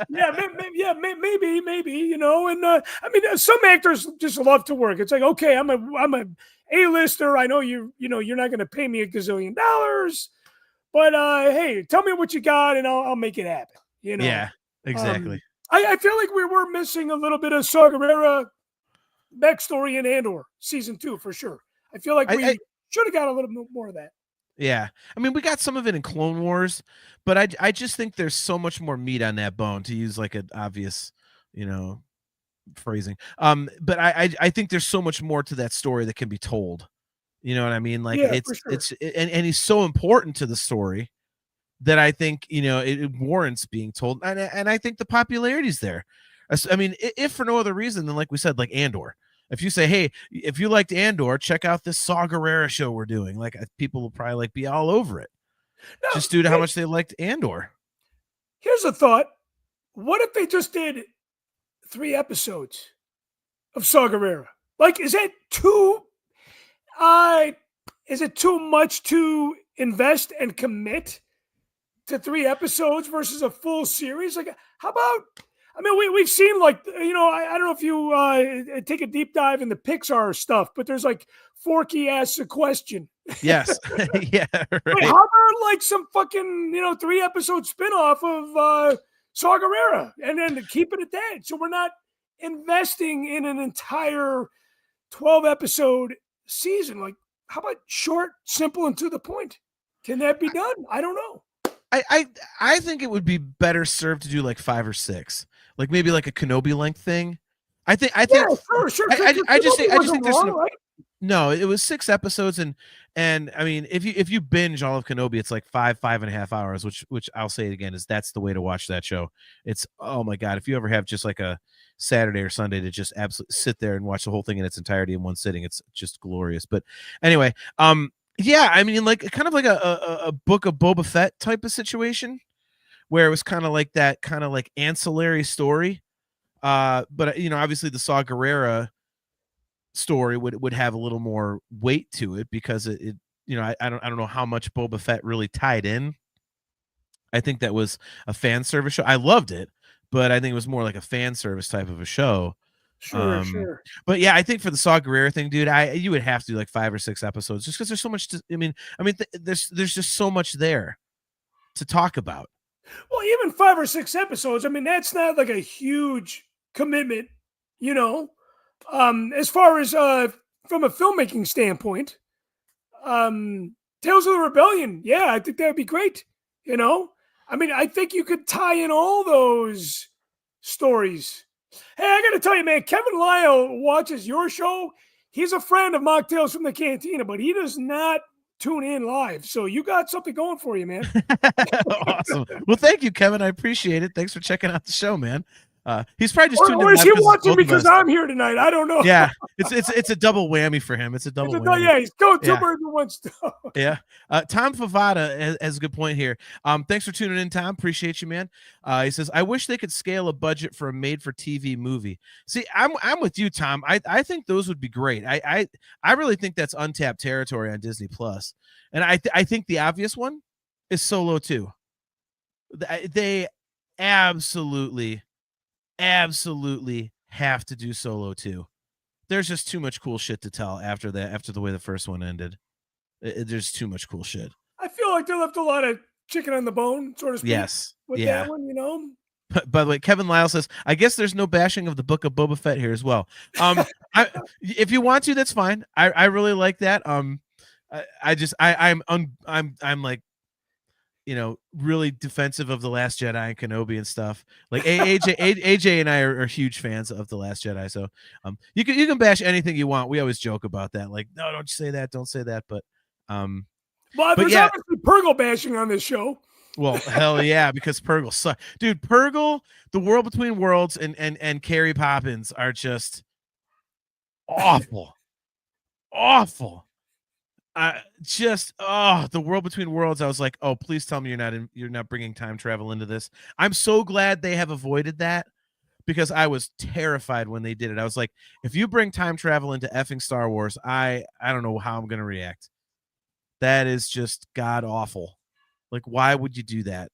Maybe, you know, and I mean, some actors just love to work. It's like, okay, I'm a A-lister. I know you're not going to pay me $1 gazillion, but hey, tell me what you got and I'll make it happen. You know? Yeah, exactly. I feel like we were missing a little bit of Saw Gerrera backstory in Andor season 2 for sure. I feel like we should have got a little bit more of that. Yeah, I mean, we got some of it in Clone Wars, but I just think there's so much more meat on that bone, to use like an obvious, you know, phrasing. But I think there's so much more to that story that can be told. You know what I mean? Like, yeah, and he's so important to the story that I think, you know, it warrants being told, and I think the popularity's there. I mean, if for no other reason than, like we said, like Andor. If you say, hey, if you liked Andor, check out this Saw Gerrera show we're doing, like, people will probably like be all over it. No, just due to how much they liked Andor. Here's a thought. What if they just did 3 episodes of Saw Gerrera? Like, is that too? Is it too much to invest and commit to 3 episodes versus a full series? Like, how about? I mean, we've seen, like, I don't know if you take a deep dive in the Pixar stuff, but there's like Forky asks a question. Yes. Yeah. Right. Wait, how about like some fucking 3 episode spinoff of Saw Gerrera, and then to keep it at that, so we're not investing in an entire 12 episode season. Like, how about short, simple, and to the point? Can that be done? I don't know. I think it would be better served to do like 5 or 6, like maybe like a Kenobi length thing. I think Yeah, sure. I just think there's wrong, right? no, it was 6 episodes, and I mean, if you binge all of Kenobi, it's like 5.5 hours, which I'll say it again, is that's the way to watch that show. It's, oh my God, if you ever have just like a Saturday or Sunday to just absolutely sit there and watch the whole thing in its entirety in one sitting, it's just glorious. But anyway, yeah, I mean, like kind of like a Book of Boba Fett type of situation, where it was kind of like that kind of like ancillary story. But obviously the Saw Gerrera story would have a little more weight to it, because it I don't know how much Boba Fett really tied in. I think that was a fan service show. I loved it, but I think it was more like a fan service type of a show. Sure. But yeah, I think for the Saw Gerrera thing, dude, you would have to do like 5 or 6 episodes, just because there's so much there's just so much there to talk about. Well, even 5 or 6 episodes, I mean, that's not like a huge commitment, as far as from a filmmaking standpoint. Tales of the Rebellion, yeah, I think that would be great. I mean, I think you could tie in all those stories. Hey, I got to tell you, man, Kevin Lyle watches your show. He's a friend of Machtails from the Cantina, but he does not tune in live. So you got something going for you, man. Awesome. Well, thank you, Kevin. I appreciate it. Thanks for checking out the show, man. He's probably just tuned in. Or is he watching because I'm here tonight? I don't know. Yeah, it's a double whammy for him. It's a double whammy. Yeah, he's going 2 birds with one stone. Yeah. Tom Favada has a good point here. Thanks for tuning in, Tom. Appreciate you, man. He says, I wish they could scale a budget for a made-for-TV movie. See, I'm with you, Tom. I think those would be great. I really think that's untapped territory on Disney Plus, and I think the obvious one is Solo 2. They absolutely have to do Solo 2. There's just too much cool shit to tell after the way the first one ended. There's too much cool shit. I feel like they left a lot of chicken on the bone, so to speak. Yes. With that one, By the way, Kevin Lyle says, I guess there's no bashing of the Book of Boba Fett here as well. If you want to, that's fine. I really like that. I'm like, really defensive of The Last Jedi and Kenobi and stuff. Like AJ and I are huge fans of The Last Jedi. So you can bash anything you want. We always joke about that. Like, no, don't say that. But there's obviously Purgle bashing on this show. Well, hell yeah, because Purgle sucks. Dude, Purgle, The World Between Worlds, and Carrie Poppins are just awful. Awful. The World Between Worlds, I was like, oh, please tell me you're not bringing time travel into this. I'm so glad they have avoided that, because I was terrified when they did it. I was like, if you bring time travel into effing Star Wars, I don't know how I'm going to react. That is just god awful. Like, why would you do that?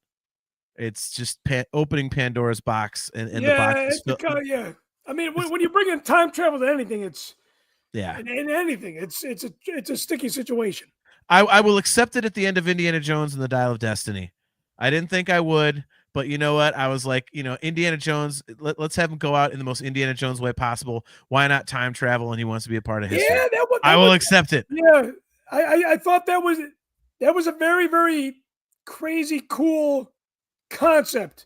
It's just opening Pandora's box, and the box. I mean, when you bring in time travel to anything, it's yeah, in anything, it's a sticky situation. I will accept it at the end of Indiana Jones and the Dial of Destiny. I didn't think I would, but you know what? I was like, Indiana Jones, let's have him go out in the most Indiana Jones way possible. Why not time travel? And he wants to be a part of history. Yeah, I will accept it. Yeah, I thought that was a very, very crazy, cool concept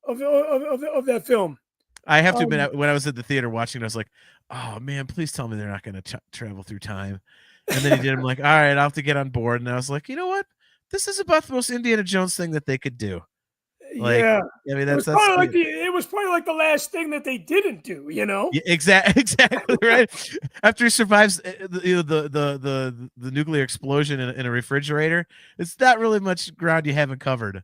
of that film. I have to admit, when I was at the theater watching it, I was like, oh man, please tell me they're not going to travel through time. And then he did. I'm like, all right, I'll have to get on board. And I was like, you know what? This is about the most Indiana Jones thing that they could do. Like, yeah, I mean, it was probably like the last thing that they didn't do, Yeah, exactly right. After he survives the nuclear explosion in a refrigerator, it's not really much ground you haven't covered.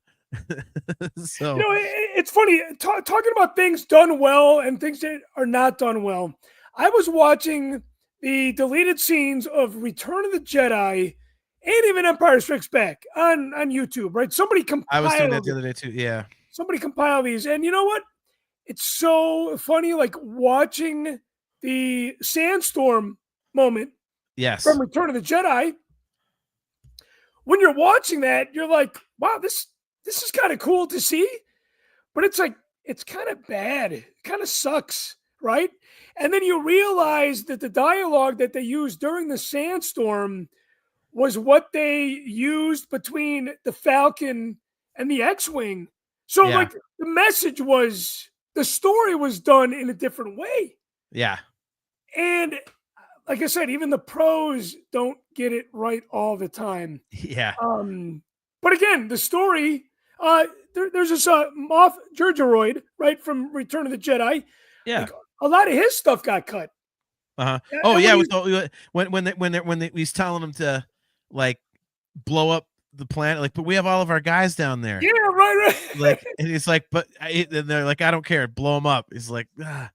So it's funny talking about things done well and things that are not done well. I was watching the deleted scenes of Return of the Jedi and even Empire Strikes Back on YouTube, right? Somebody I was doing that compiled the other day too. Yeah. somebody compiled these, and you know what? It's so funny, like watching the sandstorm moment Yes. from Return of the Jedi. When you're watching that, you're like, wow, this is kind of cool to see, but it's like it's kind of bad. It kind of sucks, right? And then you realize that the dialogue that they used during the sandstorm was what they used between the Falcon and the X-Wing. So Yeah. like the message was the story was done in a different way. Yeah. And like I said, even the pros don't get it right all the time. Yeah. But again, the story, there's this Moff Giorgiroid, right, from Return of the Jedi. Yeah. Like, a lot of his stuff got cut. Oh And yeah, when he's telling them to like blow up the planet, like, but we have all of our guys down there. yeah, right. Like, and he's like, and they're like, I don't care, blow them up. He's like, ah.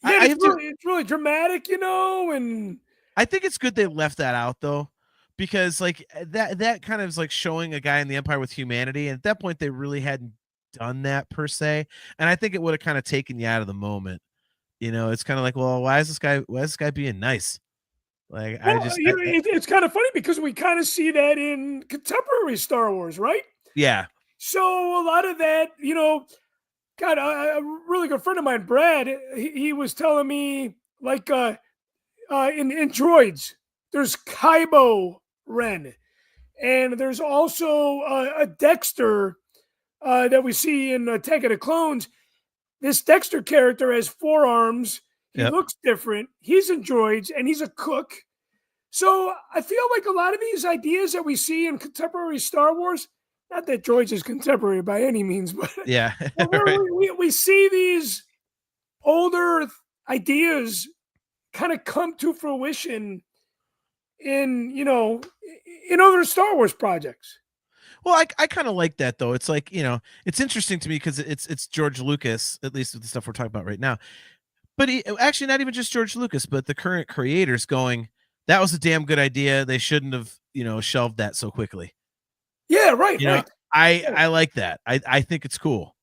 Yeah, it's really dramatic, and I think it's good they left that out though, because like that kind of is like showing a guy in the Empire with humanity, and at that point they really hadn't done that per se, and I think it would have kind of taken you out of the moment. It's kind of like, well, why is this guy being nice? Like, it's kind of funny because we kind of see that in contemporary Star Wars, right? Yeah. So a lot of that, God, a really good friend of mine, Brad, he was telling me like in droids, there's Kybo Ren, and there's also a Dexter that we see in Attack of the Clones. This Dexter character has 4 arms. He looks different. He's in droids, and he's a cook. So I feel like a lot of these ideas that we see in contemporary Star Wars, not that droids is contemporary by any means, but yeah, right. we see these older ideas kind of come to fruition in other Star Wars projects. Well, I kind of like that though. It's like, it's interesting to me because it's George Lucas, at least with the stuff we're talking about right now. But actually not even just George Lucas, but the current creators going, that was a damn good idea. They shouldn't have, shelved that so quickly. Yeah, right. Right. I like that. I think it's cool.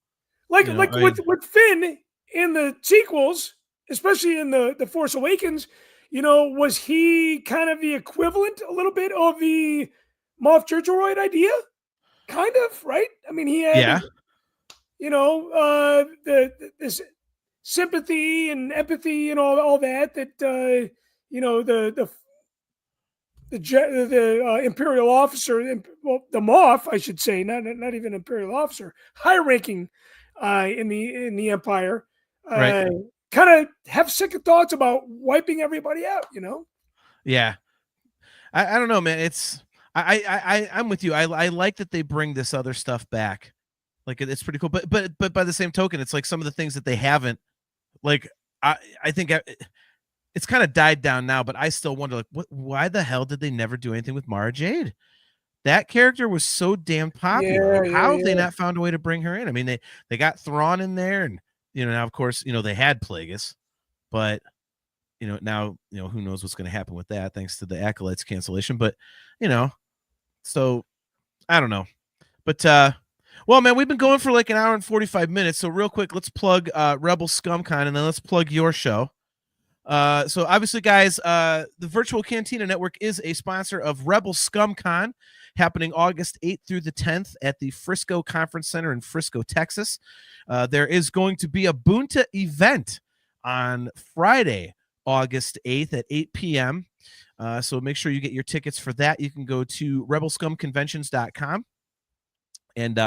Like with Finn in the sequels, especially in the Force Awakens, was he kind of the equivalent a little bit of the Moff Giorgiroid idea? Kind of, right? I mean, he had, this sympathy and empathy and all that the Imperial officer, the Moff, I should say, not even Imperial officer, high-ranking in the Empire, right? Kind of have second thoughts about wiping everybody out. Yeah, I don't know, man. It's I'm with you. I like that they bring this other stuff back. Like, it's pretty cool. But by the same token, it's like some of the things that they haven't. Like, I think it's kind of died down now, but I still wonder, like, why the hell did they never do anything with Mara Jade? That character was so damn popular. How have they not found a way to bring her in? I mean, they got Thrawn in there, and now of course they had Plagueis, but now who knows what's going to happen with that, thanks to the Acolytes cancellation. But so I don't know. But well, man, we've been going for like an hour and 45 minutes. So real quick, let's plug Rebel ScumCon, and then let's plug your show. So obviously, guys, the Virtual Cantina Network is a sponsor of Rebel ScumCon, happening August 8th through the 10th at the Frisco Conference Center in Frisco, Texas. There is going to be a Bunta event on Friday, August 8th at 8 p.m. So make sure you get your tickets for that. You can go to rebelscumconventions.com. And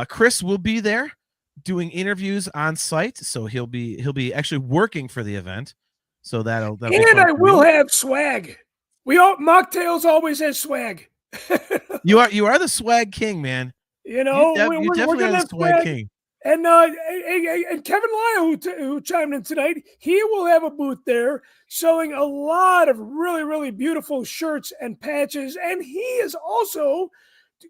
Cris will be there doing interviews on site. So he'll be actually working for the event. So that'll be and I will have swag. Machtails always has swag. You are the swag king, man. You definitely are the swag king. And Kevin Lyle, who chimed in tonight, he will have a booth there selling a lot of really, really beautiful shirts and patches. And he is also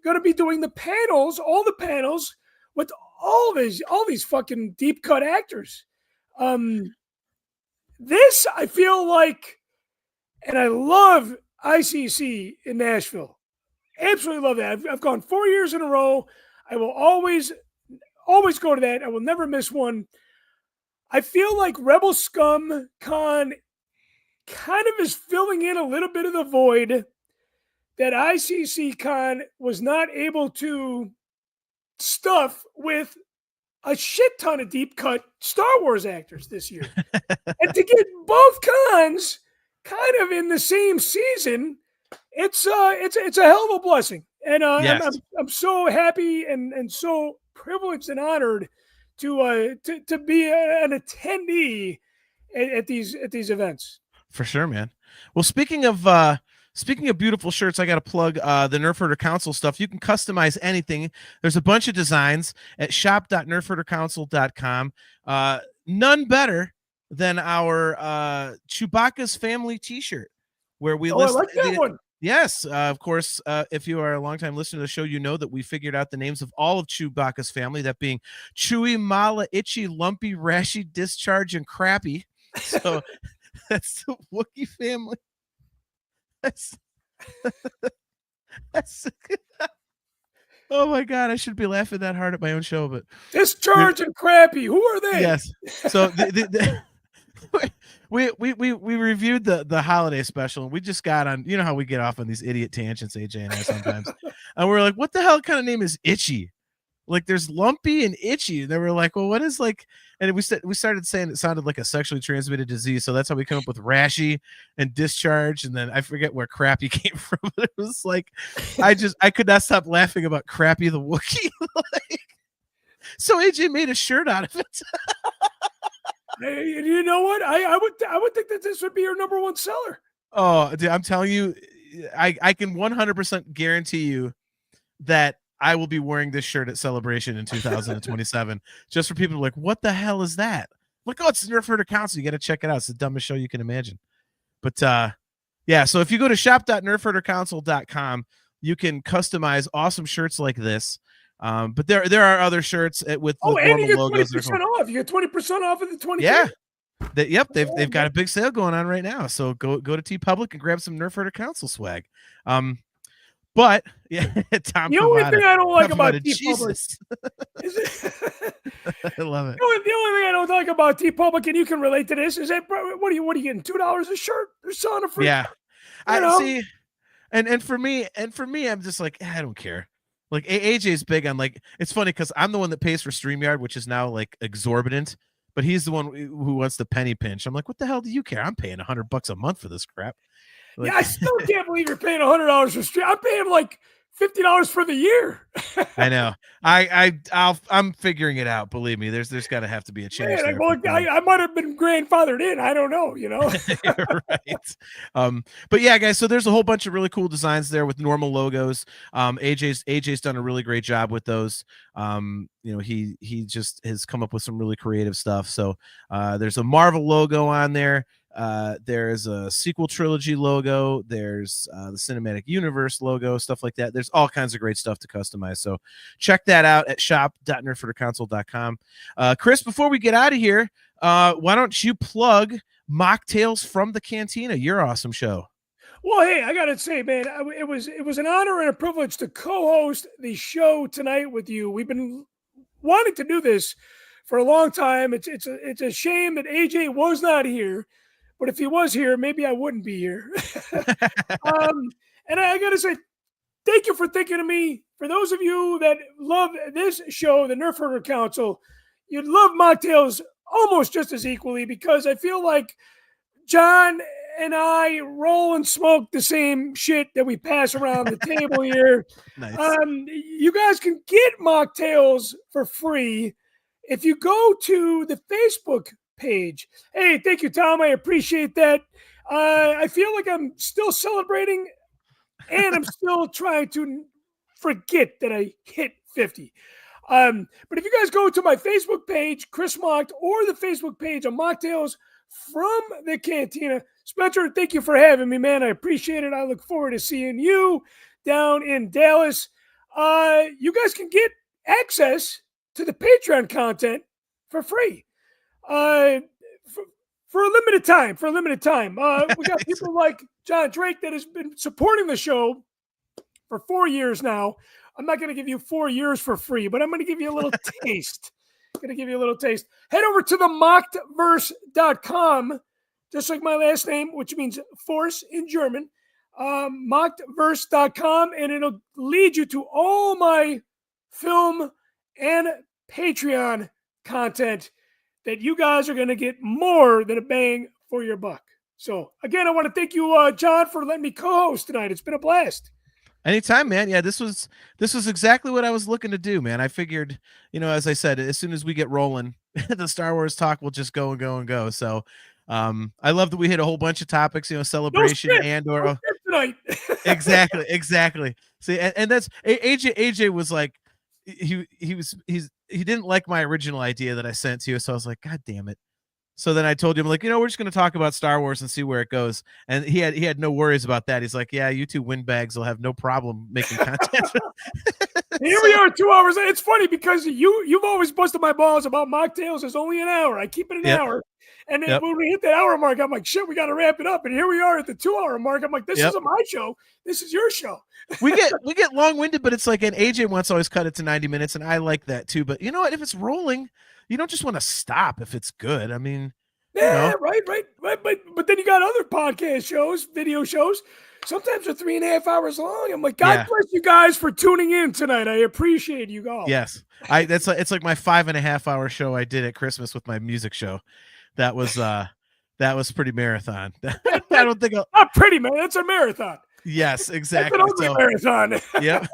going to be doing all the panels with all these fucking deep cut actors. This, I feel like, And I love ICC in Nashville. Absolutely love that. I've gone 4 years in a row. I will always go to that. I will never miss one. I feel like Rebel Scum Con kind of is filling in a little bit of the void that ICC Con was not able to stuff with a shit ton of deep cut Star Wars actors this year. And to get both cons kind of in the same season, it's a hell of a blessing. And Yes. I'm so happy and so privileged and honored to be an attendee at these events. For sure, man. Well, speaking of beautiful shirts, I got to plug the Nerf Herder Council stuff. You can customize anything. There's a bunch of designs at shop.nerfherdercouncil.com. None better than our Chewbacca's family T-shirt, where we list. I like that one. Yes, of course. If you are a longtime listener to the show, you know that we figured out the names of all of Chewbacca's family, that being Chewy, Mala, Itchy, Lumpy, Rashy, Discharge, and Crappy. So that's the Wookiee family. That's oh my God, I should be laughing that hard at my own show, but Discharge and Crappy. Who are they? Yes. So we reviewed the holiday special, and we just got on, you know how we get off on these idiot tangents, AJ and I sometimes. And we're like, what the hell kind of name is Itchy? Like, there's Lumpy and Itchy. And they were like, well, what is like, and we started saying it sounded like a sexually transmitted disease. So that's how we come up with Rashy and Discharge. And then I forget where Crappy came from. But it was like, I could not stop laughing about Crappy the Wookiee. Like, so AJ made a shirt out of it. You know what? I would think that this would be your number one seller. Oh, dude, I'm telling you, I can 100% guarantee you that I will be wearing this shirt at Celebration in 2027, just for people to like, what the hell is that? Like, oh, it's the Nerf Herder Council. You got to check it out. It's the dumbest show you can imagine. But yeah, so if you go to shop.nerfherdercouncil.com, you can customize awesome shirts like this. But there are other shirts with and normal you get logos. 20% off. You get 20% off of the 20. Yeah. They've got a big sale going on right now. So go to TeePublic and grab some Nerf Herder Council swag. But yeah, Tom. The only thing I don't like about TeePublic I love it. The only thing I don't like about TeePublic, and you can relate to this, is that what are you getting? $2 a shirt? They're selling it for I see. And for me, I'm just like, I don't care. Like AJ's big on, like, it's funny because I'm the one that pays for StreamYard, which is now like exorbitant, but he's the one who wants the penny pinch. I'm like, what the hell do you care? I'm paying $100 a month for this crap. Like, yeah, I still can't believe you're paying $100 for stream. I'm paying like $50 for the year. I know. I'm figuring it out. Believe me, there's got to have to be a change. Man, I might have been grandfathered in. I don't know. You know. Right. But yeah, guys. So there's a whole bunch of really cool designs there with normal logos. AJ's done a really great job with those. He just has come up with some really creative stuff. So there's a Marvel logo on there. There's a sequel trilogy logo. There's the cinematic universe logo, stuff like that. There's all kinds of great stuff to customize. So check that out at shop.nerfherdercouncil.com. Chris, before we get out of here, why don't you plug Mocktails from the Cantina, your awesome show? Well, hey, I gotta say, man, it was an honor and a privilege to co-host the show tonight with you. We've been wanting to do this for a long time. It's a shame that AJ was not here. But if he was here, maybe I wouldn't be here. And I got to say, thank you for thinking of me. For those of you that love this show, the Nerf Herder Council, you'd love Mocktails almost just as equally, because I feel like John and I roll and smoke the same shit that we pass around the table here. Nice. You guys can get Mocktails for free if you go to the Facebook page. Hey, thank you, Tom. I appreciate that. I feel like I'm still celebrating, and I'm still trying to forget that I hit 50. But if you guys go to my Facebook page, Cris Macht, or the Facebook page of Mocktails from the Cantina, Spencer, thank you for having me, man. I appreciate it. I look forward to seeing you down in Dallas. You guys can get access to the Patreon content for free. for a limited time. We got people like John Drake that has been supporting the show for 4 years now. I'm not going to give you 4 years for free, but I'm going to give you a little taste. Head over to the Machtverse.com, just like my last name, which means force in German. Machtverse.com, and it'll lead you to all my film and Patreon content that you guys are going to get more than a bang for your buck. So again, I want to thank you, John, for letting me co-host tonight. It's been a blast. Anytime, man. Yeah, this was exactly what I was looking to do, man. I figured, as I said, as soon as we get rolling, the Star Wars talk will just go and go and go. So I love that we hit a whole bunch of topics, celebration no tonight. Exactly. See, and that's AJ was like, he didn't like my original idea that I sent to you. So I was like, God damn it. So then I told him, like, we're just going to talk about Star Wars and see where it goes. And he had no worries about that. He's like, yeah, you two windbags will have no problem making content. Here we are, 2 hours. It's funny because you've always busted my balls about mocktails. It's only an hour. I keep it an hour. And then when we hit that hour mark, I'm like, shit, we got to wrap it up. And here we are at the 2 hour mark. I'm like, this isn't my show. This is your show. we get long winded, but it's like, and AJ wants to always cut it to 90 minutes. And I like that too. But you know what? If it's rolling, you don't just want to stop if it's good. I mean, yeah, right. But then you got other podcast shows, video shows. Sometimes they're 3.5 hours long. I'm like, God bless you guys for tuning in tonight. I appreciate you all. Yes, it's like my 5.5 hour show I did at Christmas with my music show. That was pretty marathon. I don't think not pretty, man. It's a marathon. Yes, exactly. It's an marathon. Yep.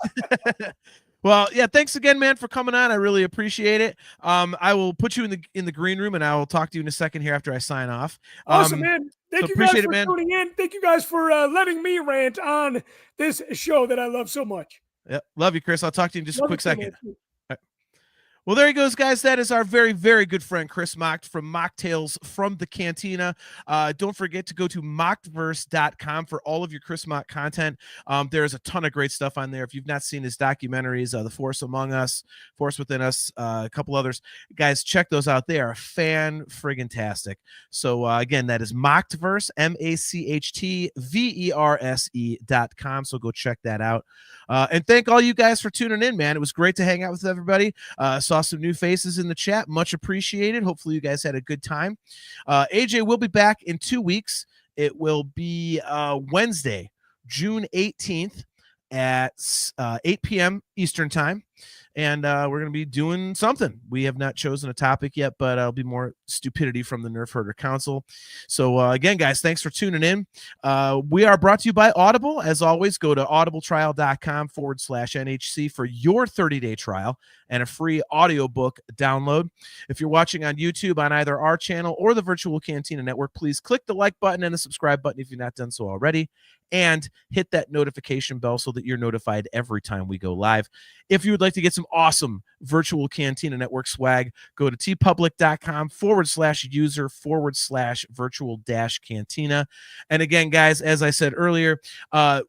Well, yeah, thanks again, man, for coming on. I really appreciate it. I will put you in the green room, and I will talk to you in a second here after I sign off. Awesome, man. Thank you guys for tuning in. Thank you guys for letting me rant on this show that I love so much. Yep. Love you, Chris. I'll talk to you in just a quick second. Well, there he goes, guys. That is our very, very good friend, Cris Macht from Machtails From The Cantina. Don't forget to go to Machtverse.com for all of your Cris Macht content. There's a ton of great stuff on there. If you've not seen his documentaries, The Force Among Us, Force Within Us, a couple others, guys, check those out. They are fan-friggin-tastic. So, again, that is Machtverse, MACHTVERSE.com. So go check that out. And thank all you guys for tuning in, man. It was great to hang out with everybody. Saw some new faces in the chat. Much appreciated. Hopefully you guys had a good time. AJ will be back in 2 weeks. It will be Wednesday, June 18th at 8 p.m. Eastern time. And we're going to be doing something. We have not chosen a topic yet, but it'll be more stupidity from the Nerf Herder Council. So again, guys, thanks for tuning in. We are brought to you by Audible. As always, go to audibletrial.com/NHC for your 30-day trial and a free audiobook download. If you're watching on YouTube on either our channel or the Virtual Cantina Network, please click the like button and the subscribe button if you've not done so already. And hit that notification bell so that you're notified every time we go live. If you would like to get some awesome Virtual Cantina Network swag, go to tpublic.com/user/virtual-cantina. And again, guys, as I said earlier,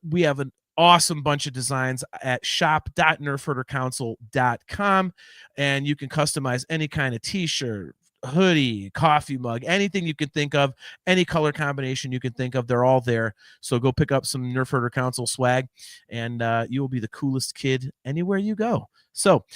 we have an awesome bunch of designs at shop.nerfherdercouncil.com, and you can customize any kind of t-shirt, hoodie, coffee mug, anything you can think of, any color combination you can think of, they're all there. So go pick up some Nerf Herder Council swag, and you will be the coolest kid anywhere you go. So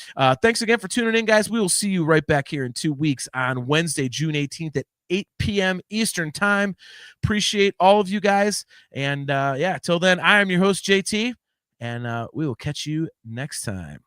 thanks again for tuning in, guys. We will see you right back here in 2 weeks on Wednesday, June 18th at 8 p.m. Eastern time. Appreciate all of you guys. And yeah, till then, I am your host, JT, and we will catch you next time.